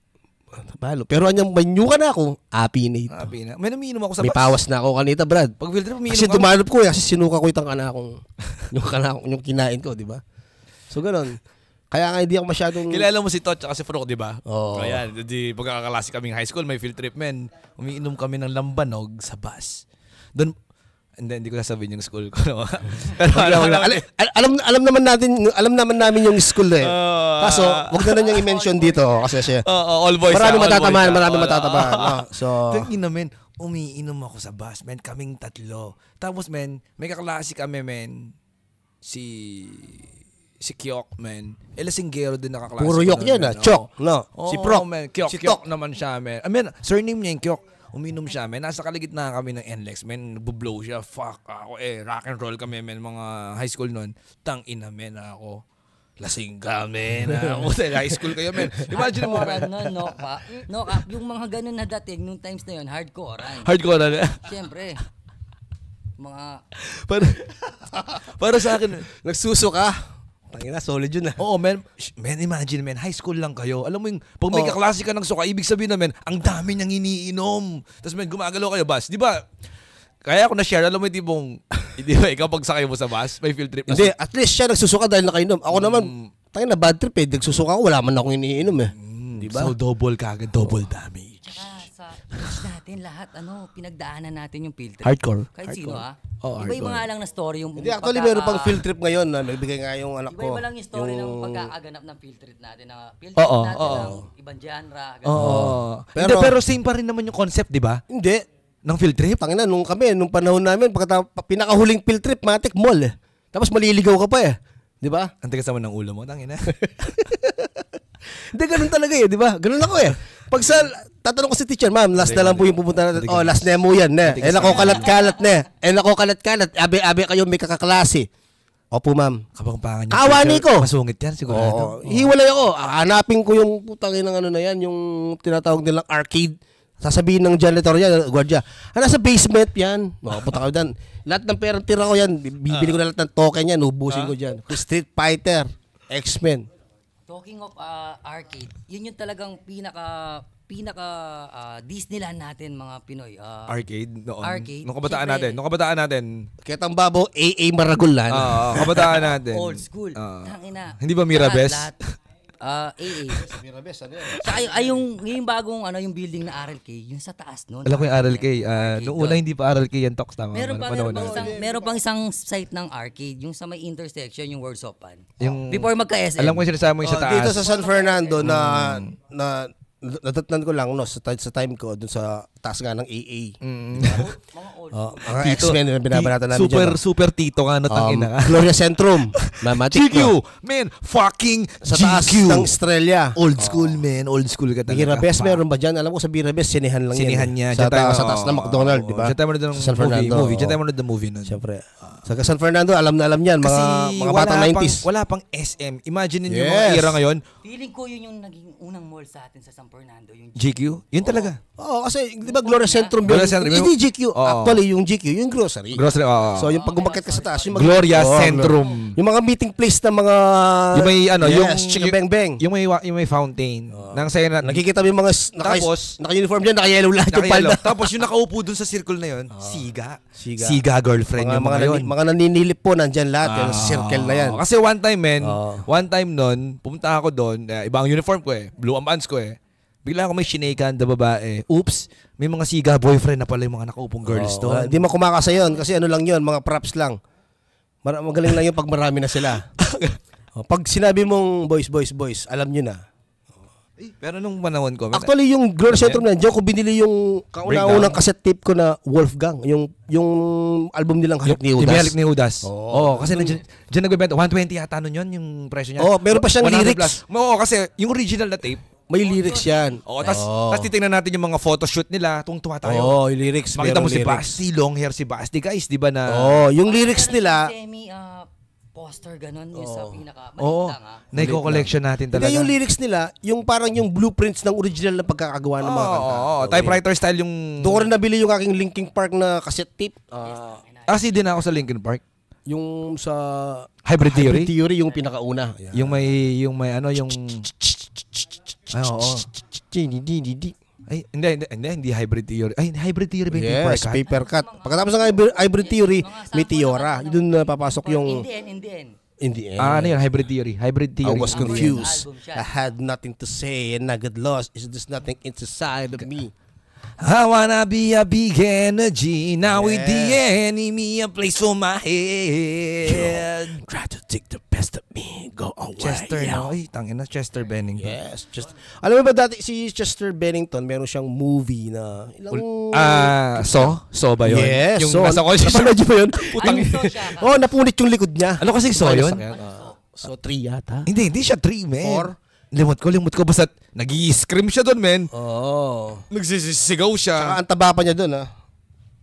Palo. Pero anyang manyo ka na ako, happy na ito. Sabi na, may umiinom ako sa May bus. pawas na ako kanita, Brad. Pag field trip, umiinom Kasi ako. dumalop ko kasi sinuka ko itang kanakong yung kinain ko, di ba? So ganun. Kaya nga hindi ako masyadong... Kilala mo si Tot at si Frook, di ba? Oo. Kaya, di pagkakaklase kaming high school, may field trip, men. Umiinom kami ng lambanog sa bus. Doon, hindi ko sasabihin yung school ko. No? Pero alam naman namin yung school eh. Kaso, wag na niyang i-mention dito kasi siya. all boys. Marami all matatamaan, boys, marami all- matatamaan. No? So, Tangina, men, umiinom ako sa bus, men, kaming tatlo. Tapos, men, may kaklase kami, men, si Kyok, men. Elasinggero din nakaklase. puro ko yok nun, yan men. ah. Chok, no? Oo, Si Prok. man. Kyok, Si Kyok Tok. naman siya, men. I mean, surname niya yung Kyok. Uminom siya, men. Nasa kaligitnaan kami ng NLEX, men. Nagbo-blow siya. Fuck, ako rock and roll kami, men. Mga high school nun. Tang ina, men, ako. lasing ka, men. High school kayo, men. Imagine mo, men. No cap. Yung mga ganun na dating, nung times na yun, hardcore. Hardcore na. Siyempre. Mga... Para sa akin, Nagsusuka. Tangina, solid yun oo, men. Men, imagine, men. High school lang kayo. Alam mo yung, pag may kaklase ka ng suka, ibig sabihin na, men, ang dami niyang iniinom. Tapos, men, gumagalaw kayo, bus. Di ba? Kaya ako na-share, alam mo yung tipong, di ba, ikaw pag sakay mo sa bus, may field trip. Hindi, at least siya nagsusuka dahil nakainom. Ako naman, tangina, bad trip eh. Nagsusuka ako, wala man akong iniinom eh. Diba? So, double kagad, double damage. Tsaka sa age natin, lahat, pinagdaanan natin yung field trip. Hardcore. Kahit sino, ha? Oh, Iba-iba nga lang na story yung... Hindi, actually, meron pang field trip ngayon na nagbigay nga yung anak ko. Iba-iba lang yung story ng pagkakaganap ng field trip natin. Field trip natin ng ibang genre. Pero same pa rin naman yung concept, di ba? Hindi. Ng field trip? Tangina, nung panahon namin, pinakahuling field trip, matik mall eh. Tapos maliligaw ka pa eh. Di ba? Ang tigas naman ng ulo mo, tangina. Hindi, ganun talaga eh, di ba? Ganun ako eh. Pag tatanong ko si teacher, ma'am, last na lang po yung pupunta natin. Oh, last na mo yan, ne. Nako, kalat-kalat, ne. Nako, kalat-kalat. Abe-abe kayo, may kakaklase. Opo, ma'am. Kapangpangan niya. Kawani ko. Masungit yan, sigurado. Hiwalay ako. Hanapin ko yung putangin ng na yan, yung tinatawag nilang arcade. Sasabihin ng janitor yan, guardia, nasa basement yan. Puta kayo dyan. Lahat ng perang tira ko yan. Bibili ko na lahat ng token yan. Ubusin ko dyan. Street Fighter, X-Men. Talking of arcade, yun yung talagang pinaka Disneyland natin mga Pinoy. Arcade noon. Arcade. Nung kabataan natin. Kitang babo, AA Maragulan. Kabataan natin. Old school. Tangina. Hindi ba Mirabes? Lahat. AA. Mirabes, ano yan? Saka yung bagong yung building na RLK, yung sa taas noon. Alam ko yung RLK. Noong una hindi pa RLK yan, Tox. Tama. Meron pang isang site ng arcade, yung sa may intersection, yung World Sopan. Before magka-SM. Alam ko yung sinasabi mo yung sa taas. Dito sa San Fernando na natatnan ko lang sa time ko dun sa taas nga ng AA. Mga old. Mga X-Men na binabanatan namin super tito ka, tangina ka. Gloria Centrum. Mamatik GQ! Man, fucking sa taas GQ! ng Estrella. Old school, man. Old school ka talaga. Birabes, meron ba dyan? Alam ko sa Birabes, sinihan lang Sinihan yan. niya. Sa taas ng McDonald's, di ba? Diyan tayo manood ng San Fernando. movie. Diyan tayo manood ng movie nun. Siyempre. Sa San Fernando, alam na alam yan. Mga batang 90s. Wala pang SM. Imagine niyo yung mga era ngayon. Feeling ko yun yung naging unang mall sa atin sa San Fernando. Yung GQ? Yun talaga. Oo, kasi di ba Gloria Centrum yun? Gloria Centrum. Hindi GQ. Actually, yung GQ, yung grocery. Grocery, So, yung pag umakyat ka sa taas, yung Gloria Centrum. Yung mga meeting place ng mga... Yung may yung Chika Bang Bang. Yung may fountain. Nang saya na. Nakikita mo yung mga naka-uniform dyan, naka-yellow lahat yung palda. Tapos yung nakaupo dun sa circle na yun, Siga girlfriend yung mga yun. Mga naninilip po, nandyan lahat. Yung circle na yan. Kasi one time nun, pumunta ako doon, ibang uniform ko blue ang pants ko Bigla ako may shineikan na babae. Oops, may mga siga boyfriend na pala yung mga nakaupong girls doon. Hindi mo kumakasa yun kasi ano lang yun, mga props lang. Magaling lang yun pag marami na sila. Pag sinabi mong boys, alam nyo na. Pero nung panahon ko... Actually, yung Gloria Centrum na, diyan ko binili yung kauna-unang cassette tape ko na Wolfgang. Yung album nilang Halik ni Judas. Yung Halik ni Judas. Oo, kasi dyan nagbebenta. 120 yata nun yun, yung presyo niya. Oo, meron pa siyang lyrics. Oo, kasi yung original na tape, may lyrics yan. Oo, tapos titingnan natin yung mga photoshoot nila. Tungtuwa tayo. Oo, yung lyrics. Makita mo si Basti, long hair si Basti. Guys, di ba na... Oo, yung lyrics nila... Poster ganon yung sa pinaka Oo, naiko-collection natin talaga. Hindi, yung lyrics nila, yung parang yung blueprints ng original na pagkakagawa ng mga kanta. Oo, typewriter style yung... Doon ko rin nabili yung aking Linkin Park na cassette tape. Kasi din ako sa Linkin Park. Yung sa... Hybrid Theory? Hybrid Theory yung pinakauna. Yung may ano, yung... Ay, oo. Ay, hindi Hybrid Theory. Ay, Hybrid Theory ba yung Yes, paper cut. Pagkatapos ng Hybrid Theory, Meteora. Doon napapasok yung... In the end. Ano yun? Hybrid Theory. Hybrid Theory. I was confused. I had nothing to say and I got lost. Is there's nothing inside of me. I wanna be a big energy. Now with the enemy, a place for my head. Try to take the best of me. Go away. Chester, no? Ay, tangina, Chester Bennington. Yes. Alam mo ba dati si Chester Bennington, meron siyang movie na So ba yun? Yes. Yung So, nasa kotse siya. napanood niyo ba yun? Putang napunit yung likod niya. Ano kasi So yun? So 3 yata. Hindi siya 3, man. 4? Limot ko. Basta nag-i-scream siya doon, men. Oo. Nagsisigaw siya. Saka ang taba pa niya doon, ha?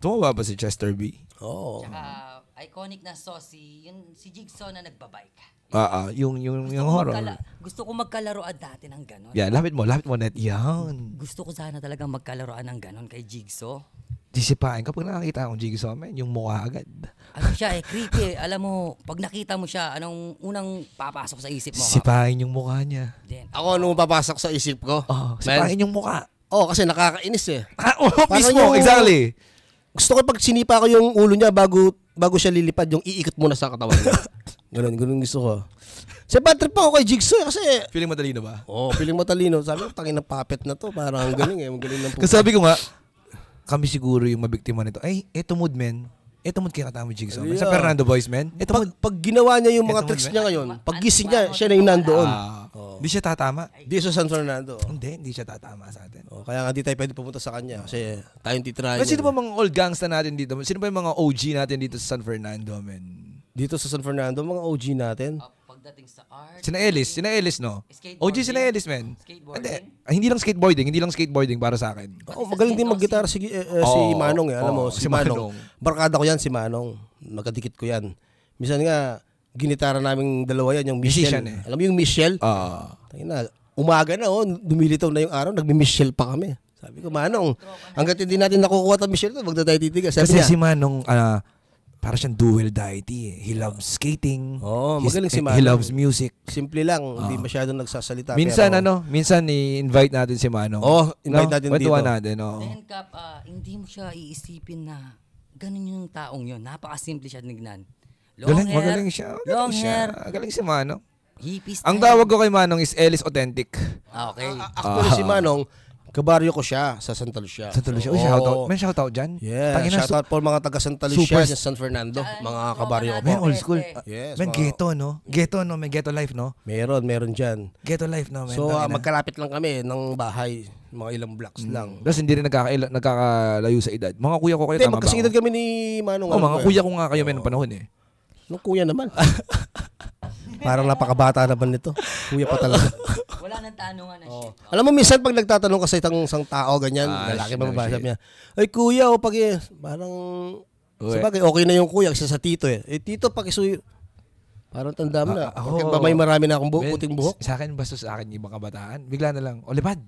Tumaba ba si Chester B? Oo. Tsaka iconic na si Jigsaw na nagbabike. Yung horror. Gusto ko magkalaroan dati ng ganon. Yeah, lapit mo net. Yan. Gusto ko sana talagang magkalaroan ng ganon kay Jigsaw. Disipain. Kapag nakakita akong Jigsaw, man, yung mukha agad. Ano siya creepy. Alam mo, pag nakita mo siya, anong unang papasok sa isip mo? Sipain yung mukha niya. Then, Ako anong papasok sa isip ko? Sipain yung mukha. Kasi nakakainis eh. Mismo, yung- exactly. Gusto ko pag sinipa ko yung ulo niya bago siya lilipad, yung iikot muna sa katawan niya. Ganun gusto ko. Sa bad trip ako kay Jigsaw kasi Feeling matalino ba? feeling matalino. Sabi ko, tangin ng puppet na to. Parang ang galing eh. Magaling ng Kasi sabi ko nga, kami siguro yung mabiktima nito. Ay, eto mood, men. Eto mood kaya katama Jigsaw. Yeah. Sa Fernando Boys, men. Eto mood. pag ginawa niya yung mga Ito, tricks man. niya ngayon, pag gising niya, siya na yung nandoon. Hindi siya tatama. Di sa San Fernando. Hindi siya tatama sa atin. Kaya nga di tayo pwede pumunta sa kanya kasi tayong titirahin. Pero sino ba mga old gangsta natin dito? Sino ba yung mga OG natin dito sa San Fernando, men? Dito sa San Fernando, mga OG natin. pagdating sa art, Sina Ellis, no? Skateboarding. OG sina Ellis, men. Skateboarding. Hindi lang skateboarding para sa akin. Magaling din mag-gitara si Manong eh. Alam mo, si Manong. Barkada ko yan, si Manong. Magkadikit ko yan. Minsan nga, ginitara naming dalawa yan, yung Musician Michelle. eh. Alam mo yung Michelle? Tangina, umaga na dumilitaw na yung araw, nagmi-Michelle pa kami. Sabi ko, Manong, hanggat hindi natin nakukuha ta Michelle, wag na tayo titigas. Sabi Kasi niya, si Manong, para siyang dual deity eh. He loves skating. magaling si Manong. He loves music. simple lang, hindi masyadong nagsasalita. Minsan pero, minsan i-invite natin si Manong. invite natin Kwentuhan dito. natin, Then Kap, hindi mo siya iisipin na ganun yung taong yun. Napakasimple siya tignan. Magaling siya. Long hair. Galing si Manong. Hippie Ang style. tawag ko kay Manong is Ellis Authentic. Okay. Actually, si Manong, kabaryo ko siya sa Santa Lucia. Sa Tulo siya. Uy, shoutout. May shoutout dyan. Yeah, Tangina, shoutout po mga taga Santa Lucia Super- sa San Fernando, mga kabaryo ko po. Men, old school. Yes, Men, mga- ghetto, no? Ghetto, no? May ghetto life, no? Meron dyan. Ghetto life, no? Men, So, tangina. magkalapit lang kami ng bahay, mga ilang blocks lang. Tapos hindi rin nagkakalayo sa edad. Mga kuya ko kayo, Hindi, tama ba magkasing edad ako? kami ni Manong. Oh, mga kuya ko nga kayo, men, ng panahon eh. Nung kuya naman. Parang napakabata naman nito. Kuya pa talaga. Wala nang tanungan na shit. Alam mo, minsan pag nagtatanong ka sa isang tao, ganyan, lalaki shit, babae, shit. sabi niya, ay kuya, parang, sabagay, okay na yung kuya kasi sa tito eh. Eh, tito, pakisuyo. Parang tanda mo na. Ako- Bakit ba may marami na akong Men, puting buhok? Sa akin, basta sa akin, ibang kabataan, bigla na lang, lipad.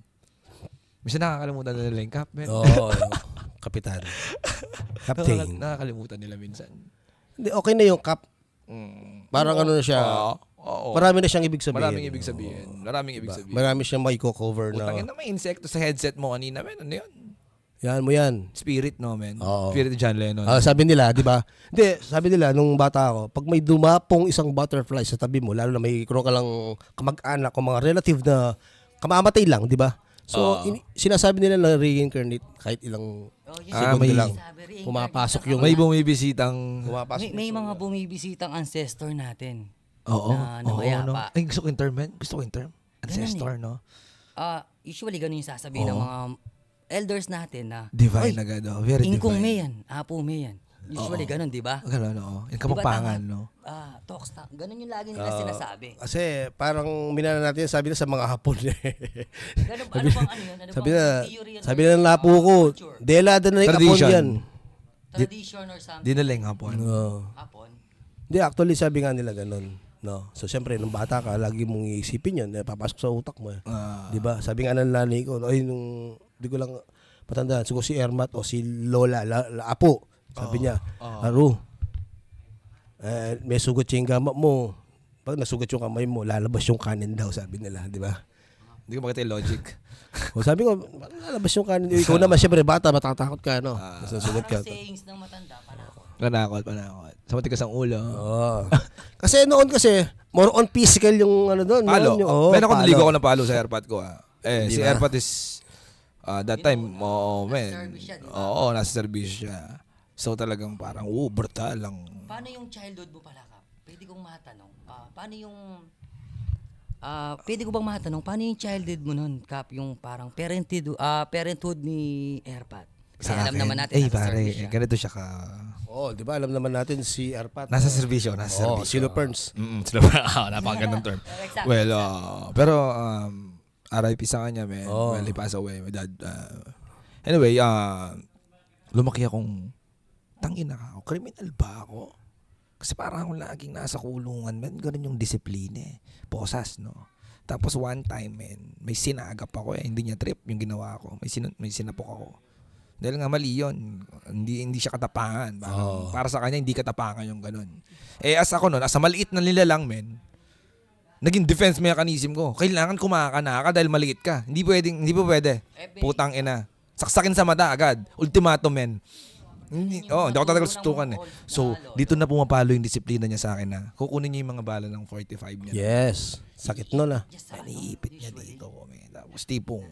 Minsan nakakalimutan na nila yung cup, men. Oo, kapitan. Captain. Nakakalimutan nila minsan. Hindi, okay na yung cup. Parang ano na siya. Oo. Marami na siyang ibig sabihin. Maraming ibig sabihin. Maraming ibig sabihin. Marami siyang may cover Utangin na. na may insekto sa headset mo kanina, men. Ano yun? Yan mo yan. Spirit, no, men? Oo. Spirit ni John Lennon. Sabi nila, di ba? Hindi, sabi nila, nung bata ako, pag may dumapong isang butterfly sa tabi mo, lalo na may kung ka lang kamag-anak o mga relative na kamamatay lang, di ba? So, sinasabi nila na reincarnate kahit ilang segundo may- lang. Sabi, reincarnate Pumapasok na yung... May bumibisitang... Pumapasok May mga bumibisitang ancestor natin. Oo. Na Oo, no? mayapa. Ay, gusto ko yung term, men. Gusto ko yung term. Ancestor, no? Usually ganun yung sasabihin ng mga elders natin na Divine agad, oh. Very ingkong divine. may yan, apo may yan. Usually ganun, di ba? Ganun, oo. Yung Di ba kapampangan, tama? no? Talks na. Ganun yung lagi nila sinasabi. Kasi parang minana natin, sabi na sa mga Hapon eh. Ganun, ano bang ano yun? Ano sabi bang na, theory yan? sabi na ng lapo ko, Culture. delada na yung Hapon Tradition. yan. Tradition or something. Di na lang hapon. Hapon. Hindi, actually sabi nga nila ganun. No. So siyempre nung bata ka, lagi mong iisipin 'yon, papasok sa utak mo. 'Di ba? Sabi nga ng nanay ko, ay nung di ko lang patandaan, siguro si Ermat o si Lola, Apo. Sabi niya, Aru, may sugat yung gama mo. Pag nasugat yung kamay mo, lalabas yung kanin daw, sabi nila, di ba? Hindi ko makita yung logic. O sabi ko, lalabas yung kanin. Ikaw naman, siyempre, bata, matatakot ka, no? Nasusugat ka. Parang sayings ng matanda pa na ako. Panakot. Sa matigas ang ulo. Oo. Kasi noon more on physical yung ano doon. Palo. Men ako naligo ako ng palo sa airpot ko. Si ba? airpot is that time, men. service siya, di ba? Oo, nasa service siya. So talagang parang, brutal lang. Paano yung childhood mo pala, Kap? Pwede kong matanong. Paano yung... pwede ko bang matanong, paano yung childhood mo nun, Kap? Yung parang parenthood ni Airpat. Kasi alam naman natin, nasa pare, service siya. ganito siya ka... Oo, di ba? Alam naman natin si Arpat. Nasa servisyo, nasa Oo, servisyo. Silo Perns. Napakagandang term. Exactly. Well, pero RIP sa kanya, man. Oh. Well, he passed away. My dad. Anyway, lumaki akong tangina ako. Criminal ba ako? Kasi parang ako laging nasa kulungan, man. Ganun yung disiplina eh. Posas, no? Tapos one time, man, may sinagap ako eh. Hindi niya trip yung ginawa ko. May sinapok ako. Dahil nga mali yun. Hindi siya katapangan. Para sa kanya, hindi katapangan yung ganun. Eh, as ako nun, as a maliit na nilalang, men, naging defense mechanism ko. Kailangan kumakana ka dahil maliit ka. Hindi pwede. Putang ina. Saksakin sa mata agad. Ultimatum, men. Hindi ako tatagal sa tukan eh. So, dito na pumapalo yung disiplina niya sa akin na kukunin niya yung mga bala ng 45 niya. Yes. Sakit nun ah. Naiipit niya dito. Tapos tipong,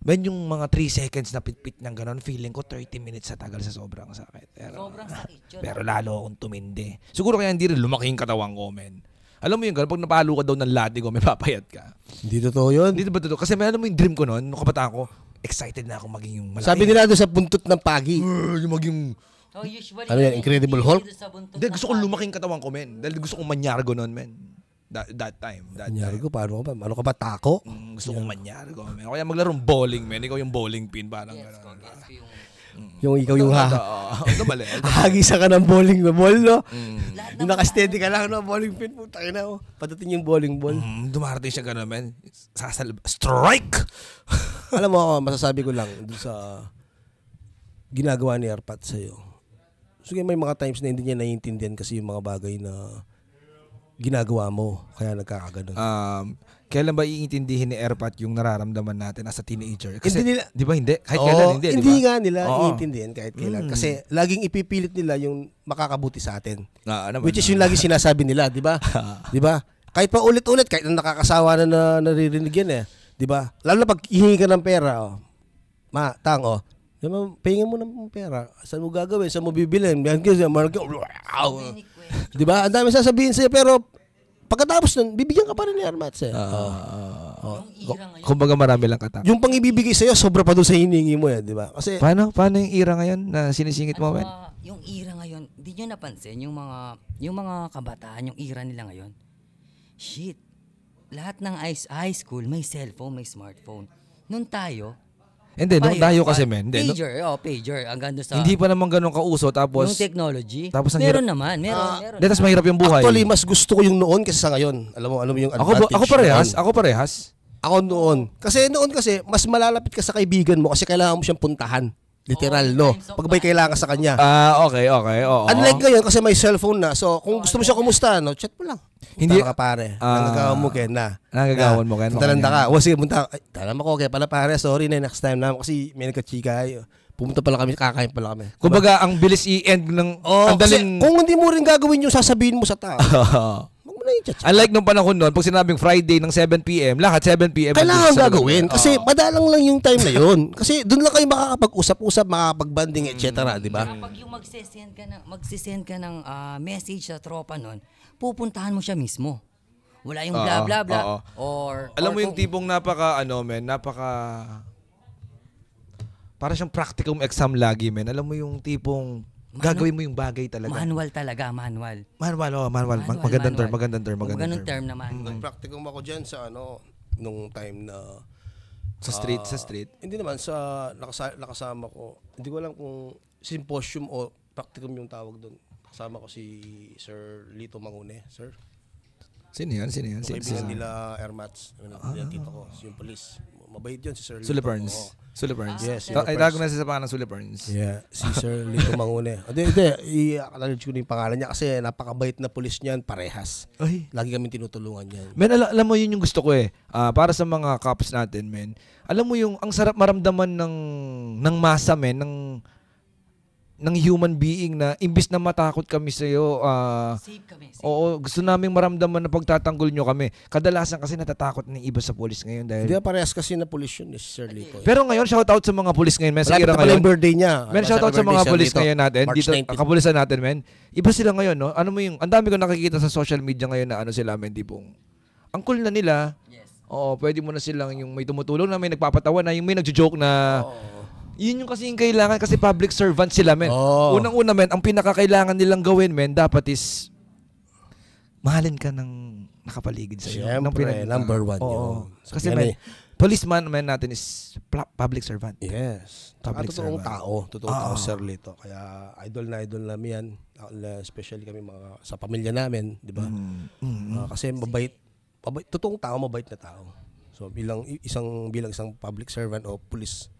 ben yung mga 3 seconds na pitpit ng ganon, feeling ko 30 minutes sa tagal sa sobrang sakit. Sobrang sakit yun. Pero lalo akong tumindi. Siguro kaya hindi rin lumaki yung katawan ko, men. Alam mo yung gano'n, pag napalo ka daw ng latigo, may papayat ka. Hindi totoo yun. Hindi ba totoo? Kasi may alam mo yung dream ko noon, nung kabataan ko, excited na ako maging yung malaki. Sabi nila doon sa buntot ng pagi. Yung maging... Usually, Ano yan, Incredible Hulk? Hindi, gusto kong lumaking katawan ko, men. Dahil gusto kong manyargo noon, men. That time. Nyari ko, paano ka ba? Ano ka ba, tako? Gusto kong manyargo, men. Kaya maglarong bowling, men. Ikaw yung bowling pin, parang gano'n. Yung ikaw yung Ito mali. hagisa ka ng bowling ball, no? Yung nakasteady ka lang, no? Bowling pin, putang ina, oh. Patatin yung bowling ball. Dumarating siya gano'n, men. Strike! Alam mo ako, masasabi ko lang doon sa ginagawa ni Arpat sa'yo. So, may mga times na hindi niya naiintindihan kasi yung mga bagay na ginagawa mo, kaya nagkakaganon. Kailan ba iintindihin ni Erpat yung nararamdaman natin as a teenager? Kasi, Hindi nila, di ba hindi? Kahit kailan hindi, di ba? Hindi nga nila iintindihan kahit kailan. Kasi laging ipipilit nila yung makakabuti sa atin. Which is yung lagi sinasabi nila, di ba? Di ba? Kahit pa ulit-ulit, kahit na nakakasawa na naririnig yan eh. Di ba? Lalo na pag hihingi ka ng pera, pahingin mo ng pera. Saan mo gagawin? Saan mo bibilin? Di ba? Ang dami sasabihin sa'yo, pero pagkatapos nun, bibigyan ka pa rin ni Armats eh. Kumbaga marami lang katak. Yung pang ibibigay sa'yo, sobra pa doon sa hiningi mo eh, di ba? Kasi, Paano yung era ngayon na sinisingit mo, men? Yung era ngayon, di nyo napansin, yung mga kabataan, yung era nila ngayon, shit, lahat ng high school, may cellphone, may smartphone. Nung tayo, Hindi, nung tayo kasi, men. Pager, hanggang doon sa... Hindi pa naman ganun kauso, tapos... Yung technology, Tapos ang meron hirap- naman, meron. Tapos mahirap yung buhay. actually, mas gusto ko yung noon kasi sa ngayon. Alam mo yung advantage. Ako parehas. Ako noon. Kasi mas malalapit ka sa kaibigan mo kasi kailangan mo siyang puntahan. Literal, no? Pag may kailangan ka sa kanya. Okay, oo. Unlike ngayon kasi may cellphone na. So, kung gusto mo siya kumusta, no? Chat mo lang. Hindi- Tama ka pare. Nangagawan mo Ken na. Nangagawan mo, Ken. Talanda ka. O sige, punta. Ay, talam ako. Kaya pala pare. Sorry na next time na. Kasi may nagka-chika. Pumunta pala kami. Kakain pala kami. Kumbaga, ang bilis i-end ng... Oh, ang kasi daling... kung hindi mo rin gagawin yung sasabihin mo sa tao, wag mo na i-chat. Unlike nung panahon noon, pag sinabing Friday ng 7 p.m., lahat 7 p.m. Kailangan gagawin. Kasi madalang lang yung time na yun. Kasi doon lang kayo makakapag-usap-usap, makakapag-banding, etc. Di ba? Kapag yung magsisend ka ng message sa tropa nun, pupuntahan mo siya mismo. Wala yung bla bla bla. Alam mo yung tipong napaka para siyang practicum exam lagi, men. Alam mo yung tipong gagawin mo yung bagay talaga. Manual talaga, manual. Manual. Magandang term. Na manual. Nag-practicum ako dyan sa nung time na Sa street. Hindi naman sa nakasama ko. Hindi ko alam kung symposium o practicum yung tawag doon. Kasama ko si Sir Lito Mangune, sir. Sino yan? Kaibigan nila Ermats. Yung tito ko, yung police. Mabait yun si Sir Lito. Suliperns. Yes, Ay, tago na sa pangalan ng Suliperns. Yeah, si Sir Lito Mangune. Hindi, i-acknowledge ko na yung pangalan niya kasi napakabait na police niyan, parehas. Ay. Lagi kami tinutulungan niyan. Men, alam mo yun yung gusto ko eh. Para sa mga cops natin, men. Alam mo yung ang sarap maramdaman ng masa, men, ng human being na imbis na matakot kami sa iyo, Save kami. oo, gusto naming maramdaman na pagtatanggol nyo kami. Kadalasan kasi natatakot ng iba sa pulis ngayon dahil... Hindi, parehas kasi na police yun, Sir Lito. Pero ngayon, shoutout sa mga pulis ngayon, men. Sa Malapit ira na pala ngayon. yung birthday niya. Men, shoutout sa mga pulis ngayon natin. March Dito, 19. kapulisan natin, men. Iba sila ngayon, no? Ano mo yung... Ang dami ko nakikita sa social media ngayon na ano sila, men, tipong... Ang cool na nila. Yes. Oo, pwede mo na silang yung may tumutulong na, may nagpapatawa na, yung may nagjo-joke na... Yun yung kasi yung kailangan kasi public servant sila, men. Unang-una, men, ang pinakakailangan nilang gawin, men, dapat is mahalin ka ng nakapaligid sa'yo. Siyempre, number one yun. Kasi, men, policeman man natin is public servant. Yes. Tsaka Public totoong servant. tao. Totoong tao, Sir Lito. Kaya idol namin yan. Especially kami mga sa pamilya namin, di ba? Kasi mabait. Totoong tao, mabait na tao. So bilang isang public servant o police,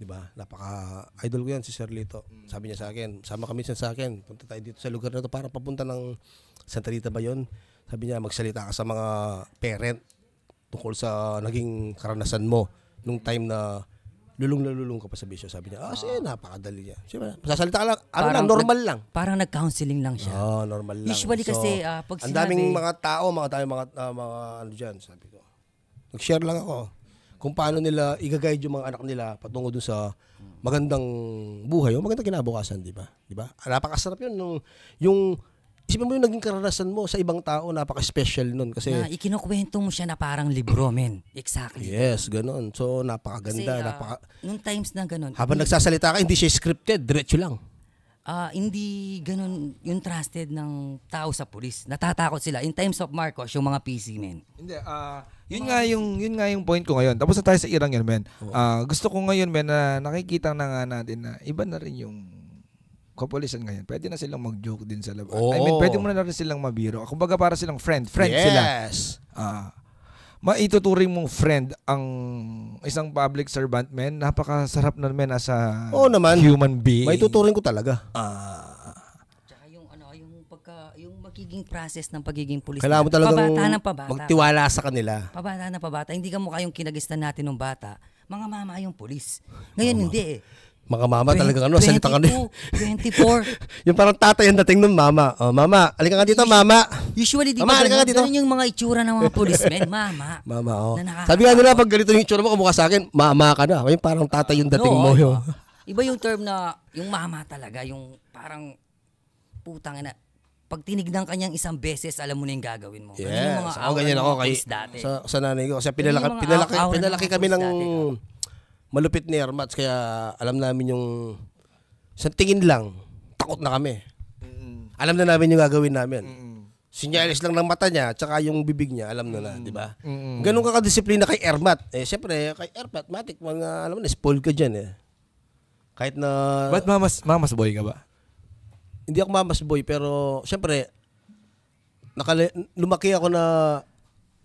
di ba? Napaka-idol ko yan si Sir Lito. Sabi niya sa akin, sama kami sa akin, punta tayo dito sa lugar na to para papunta ng Santa Rita ba yun? Sabi niya, magsalita ka sa mga parent tungkol sa naging karanasan mo nung time na lulong ka pa sa bisyo. Sabi niya, napakadali niya. Siyempre, masasalita ka lang, normal lang. Parang nag-counseling lang siya. Normal lang. Usually kasi, pag ang daming mga tao, mga ano dyan, sabi ko. Nag-share lang ako kung paano nila i-guide yung mga anak nila patungo dun sa magandang buhay o magandang kinabukasan, di ba? Di ba? Napakasarap yun. Yung isipin mo yung naging karanasan mo sa ibang tao, napaka-special nun. Kasi, na ikinukwento mo siya na parang libro, men. Exactly. yes, ganun. So, Kasi napakaganda. nung times na ganun, Habang nagsasalita ka, hindi siya scripted, diretso lang. hindi ganun yung trusted ng tao sa pulis. Natatakot sila. In times of Marcos, yung mga PC, men. Hindi, yun nga yung point ko ngayon. Tapos na tayo sa irang yun, men. Gusto ko ngayon, men, na nakikita na nga natin na iba na rin yung kapulisan ngayon. Pwede na silang mag-joke din sa labas. I mean, pwede mo na rin silang mabiro. Kumbaga para silang friend sila. Yes. Maituturing mong friend ang isang public servant, men. Napakasarap na, men, as a naman. human being. May tuturing ko talaga. Tsaka yung magiging process ng pagiging pulis. Kailangan mo talagang pabata ng pabata. magtiwala sa kanila. Pabata na pabata. Hindi ka mukha yung kinagistan natin ng bata. Mga mama yung pulis. Ngayon hindi eh. Mga mama talagang salita ka 24. Yung parang tatay ang dating ng mama. Mama, alika nga dito, mama. Usually, di Mama, ba halika nga dito. ganun yung mga itsura ng mga policemen? Mama. Mama, Na Sabi nga nila, pag ganito yung itsura mo, kumukha sa akin, mama ka na. Yung parang tatay yung dating mo. Yun. Iba yung term na, yung mama talaga, yung parang putang ina. Pag tinignan ka niyang isang beses, alam mo na yung gagawin mo. Ganun yung mga Ako aura ganyan ng ako mga pulis dati. sa nanay ko. Kasi Ganun yung mga aura ng pinalaki mga kami pulis ng dati, malupit ni Ermats. Kaya alam namin yung sa tingin lang, takot na kami. Alam na namin yung gagawin namin. Sinyalis lang ng mata niya, tsaka yung bibig niya, alam na, di ba? Ganun ka kadisiplina kay Ermat. Siyempre, kay Ermat, matik, mga, alam mo na, spoiled ka dyan eh. Kahit na... Ba't mamas boy ka ba? Hindi ako mamas boy, pero siyempre, lumaki ako na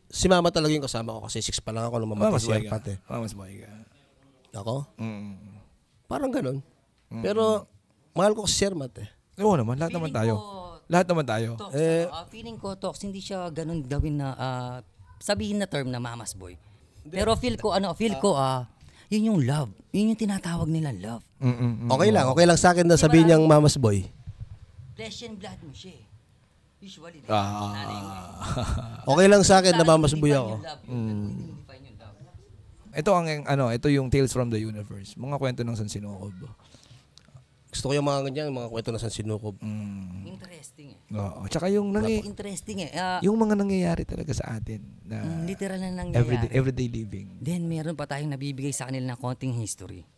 si mama talaga yung kasama ko kasi 6 pa lang ako nung mamatay si Ermat eh. Mamas boy ka. Ako? Parang ganun. Pero, mahal ko si Ermat eh. Oo naman, lahat naman tayo. Lahat naman tayo. Tox, feeling ko, Tox, hindi siya ganun gawin na, sabihin na term na mamas boy. Pero feel ko, yun yung love. Yun yung tinatawag nila love. Okay lang sa akin na sabihin niyang mamas boy. Flesh and blood mo siya eh. Usually, Okay lang sa akin na mamas boy ako. Ito yung Tales from the Universe. Mga kwento ng San Sinukob. Gusto ko yung mga ganyan, mga kwento na San Sinukob. Interesting eh. Oo. Tsaka yung Interesting eh. yung mga nangyayari talaga sa atin na Literal na nangyayari. everyday living. Then meron pa tayong nabibigay sa kanila ng konting history.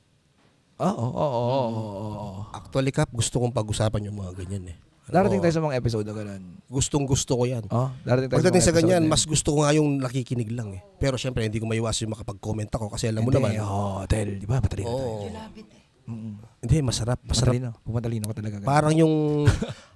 Oo. Actually, Kap, gusto kong pag-usapan yung mga ganyan eh. Darating tayo sa mga episode na ganun. Gustong-gusto ko yan. Darating tayo Pagdating sa mga ganyan, episode mas gusto ko nga yung nakikinig lang eh. Pero syempre, hindi ko maiwas yung makapag-comment ako kasi alam mo naman. Di ba? Matalino tayo. You love it eh. Hindi, masarap. Pumatalino ko talaga. Parang yung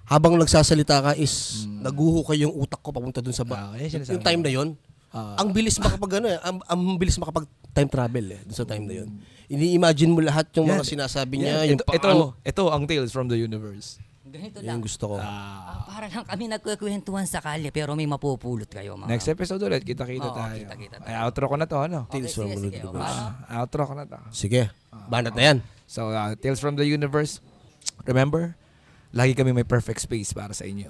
habang nagsasalita ka is naguhukay yung utak ko papunta dun sa yung time na yon. Ang bilis ang bilis makapag time travel eh dun sa time na yon. Ini-imagine mo lahat yung mga sinasabi niya, yung ito ang Tales from the Universe. Ganito lang. Yung gusto ko. Para lang kami nagkukwentuhan sa kalye pero may mapupulot kayo mga. Next episode ulit, kita-kita tayo. Kita-kita tayo. Ay, outro ko na to, ano? Tales from the sige. Universe. Outro ko na to. Sige. Banat na yan. So, Tales from the Universe. Remember, lagi kami may perfect space para sa inyo.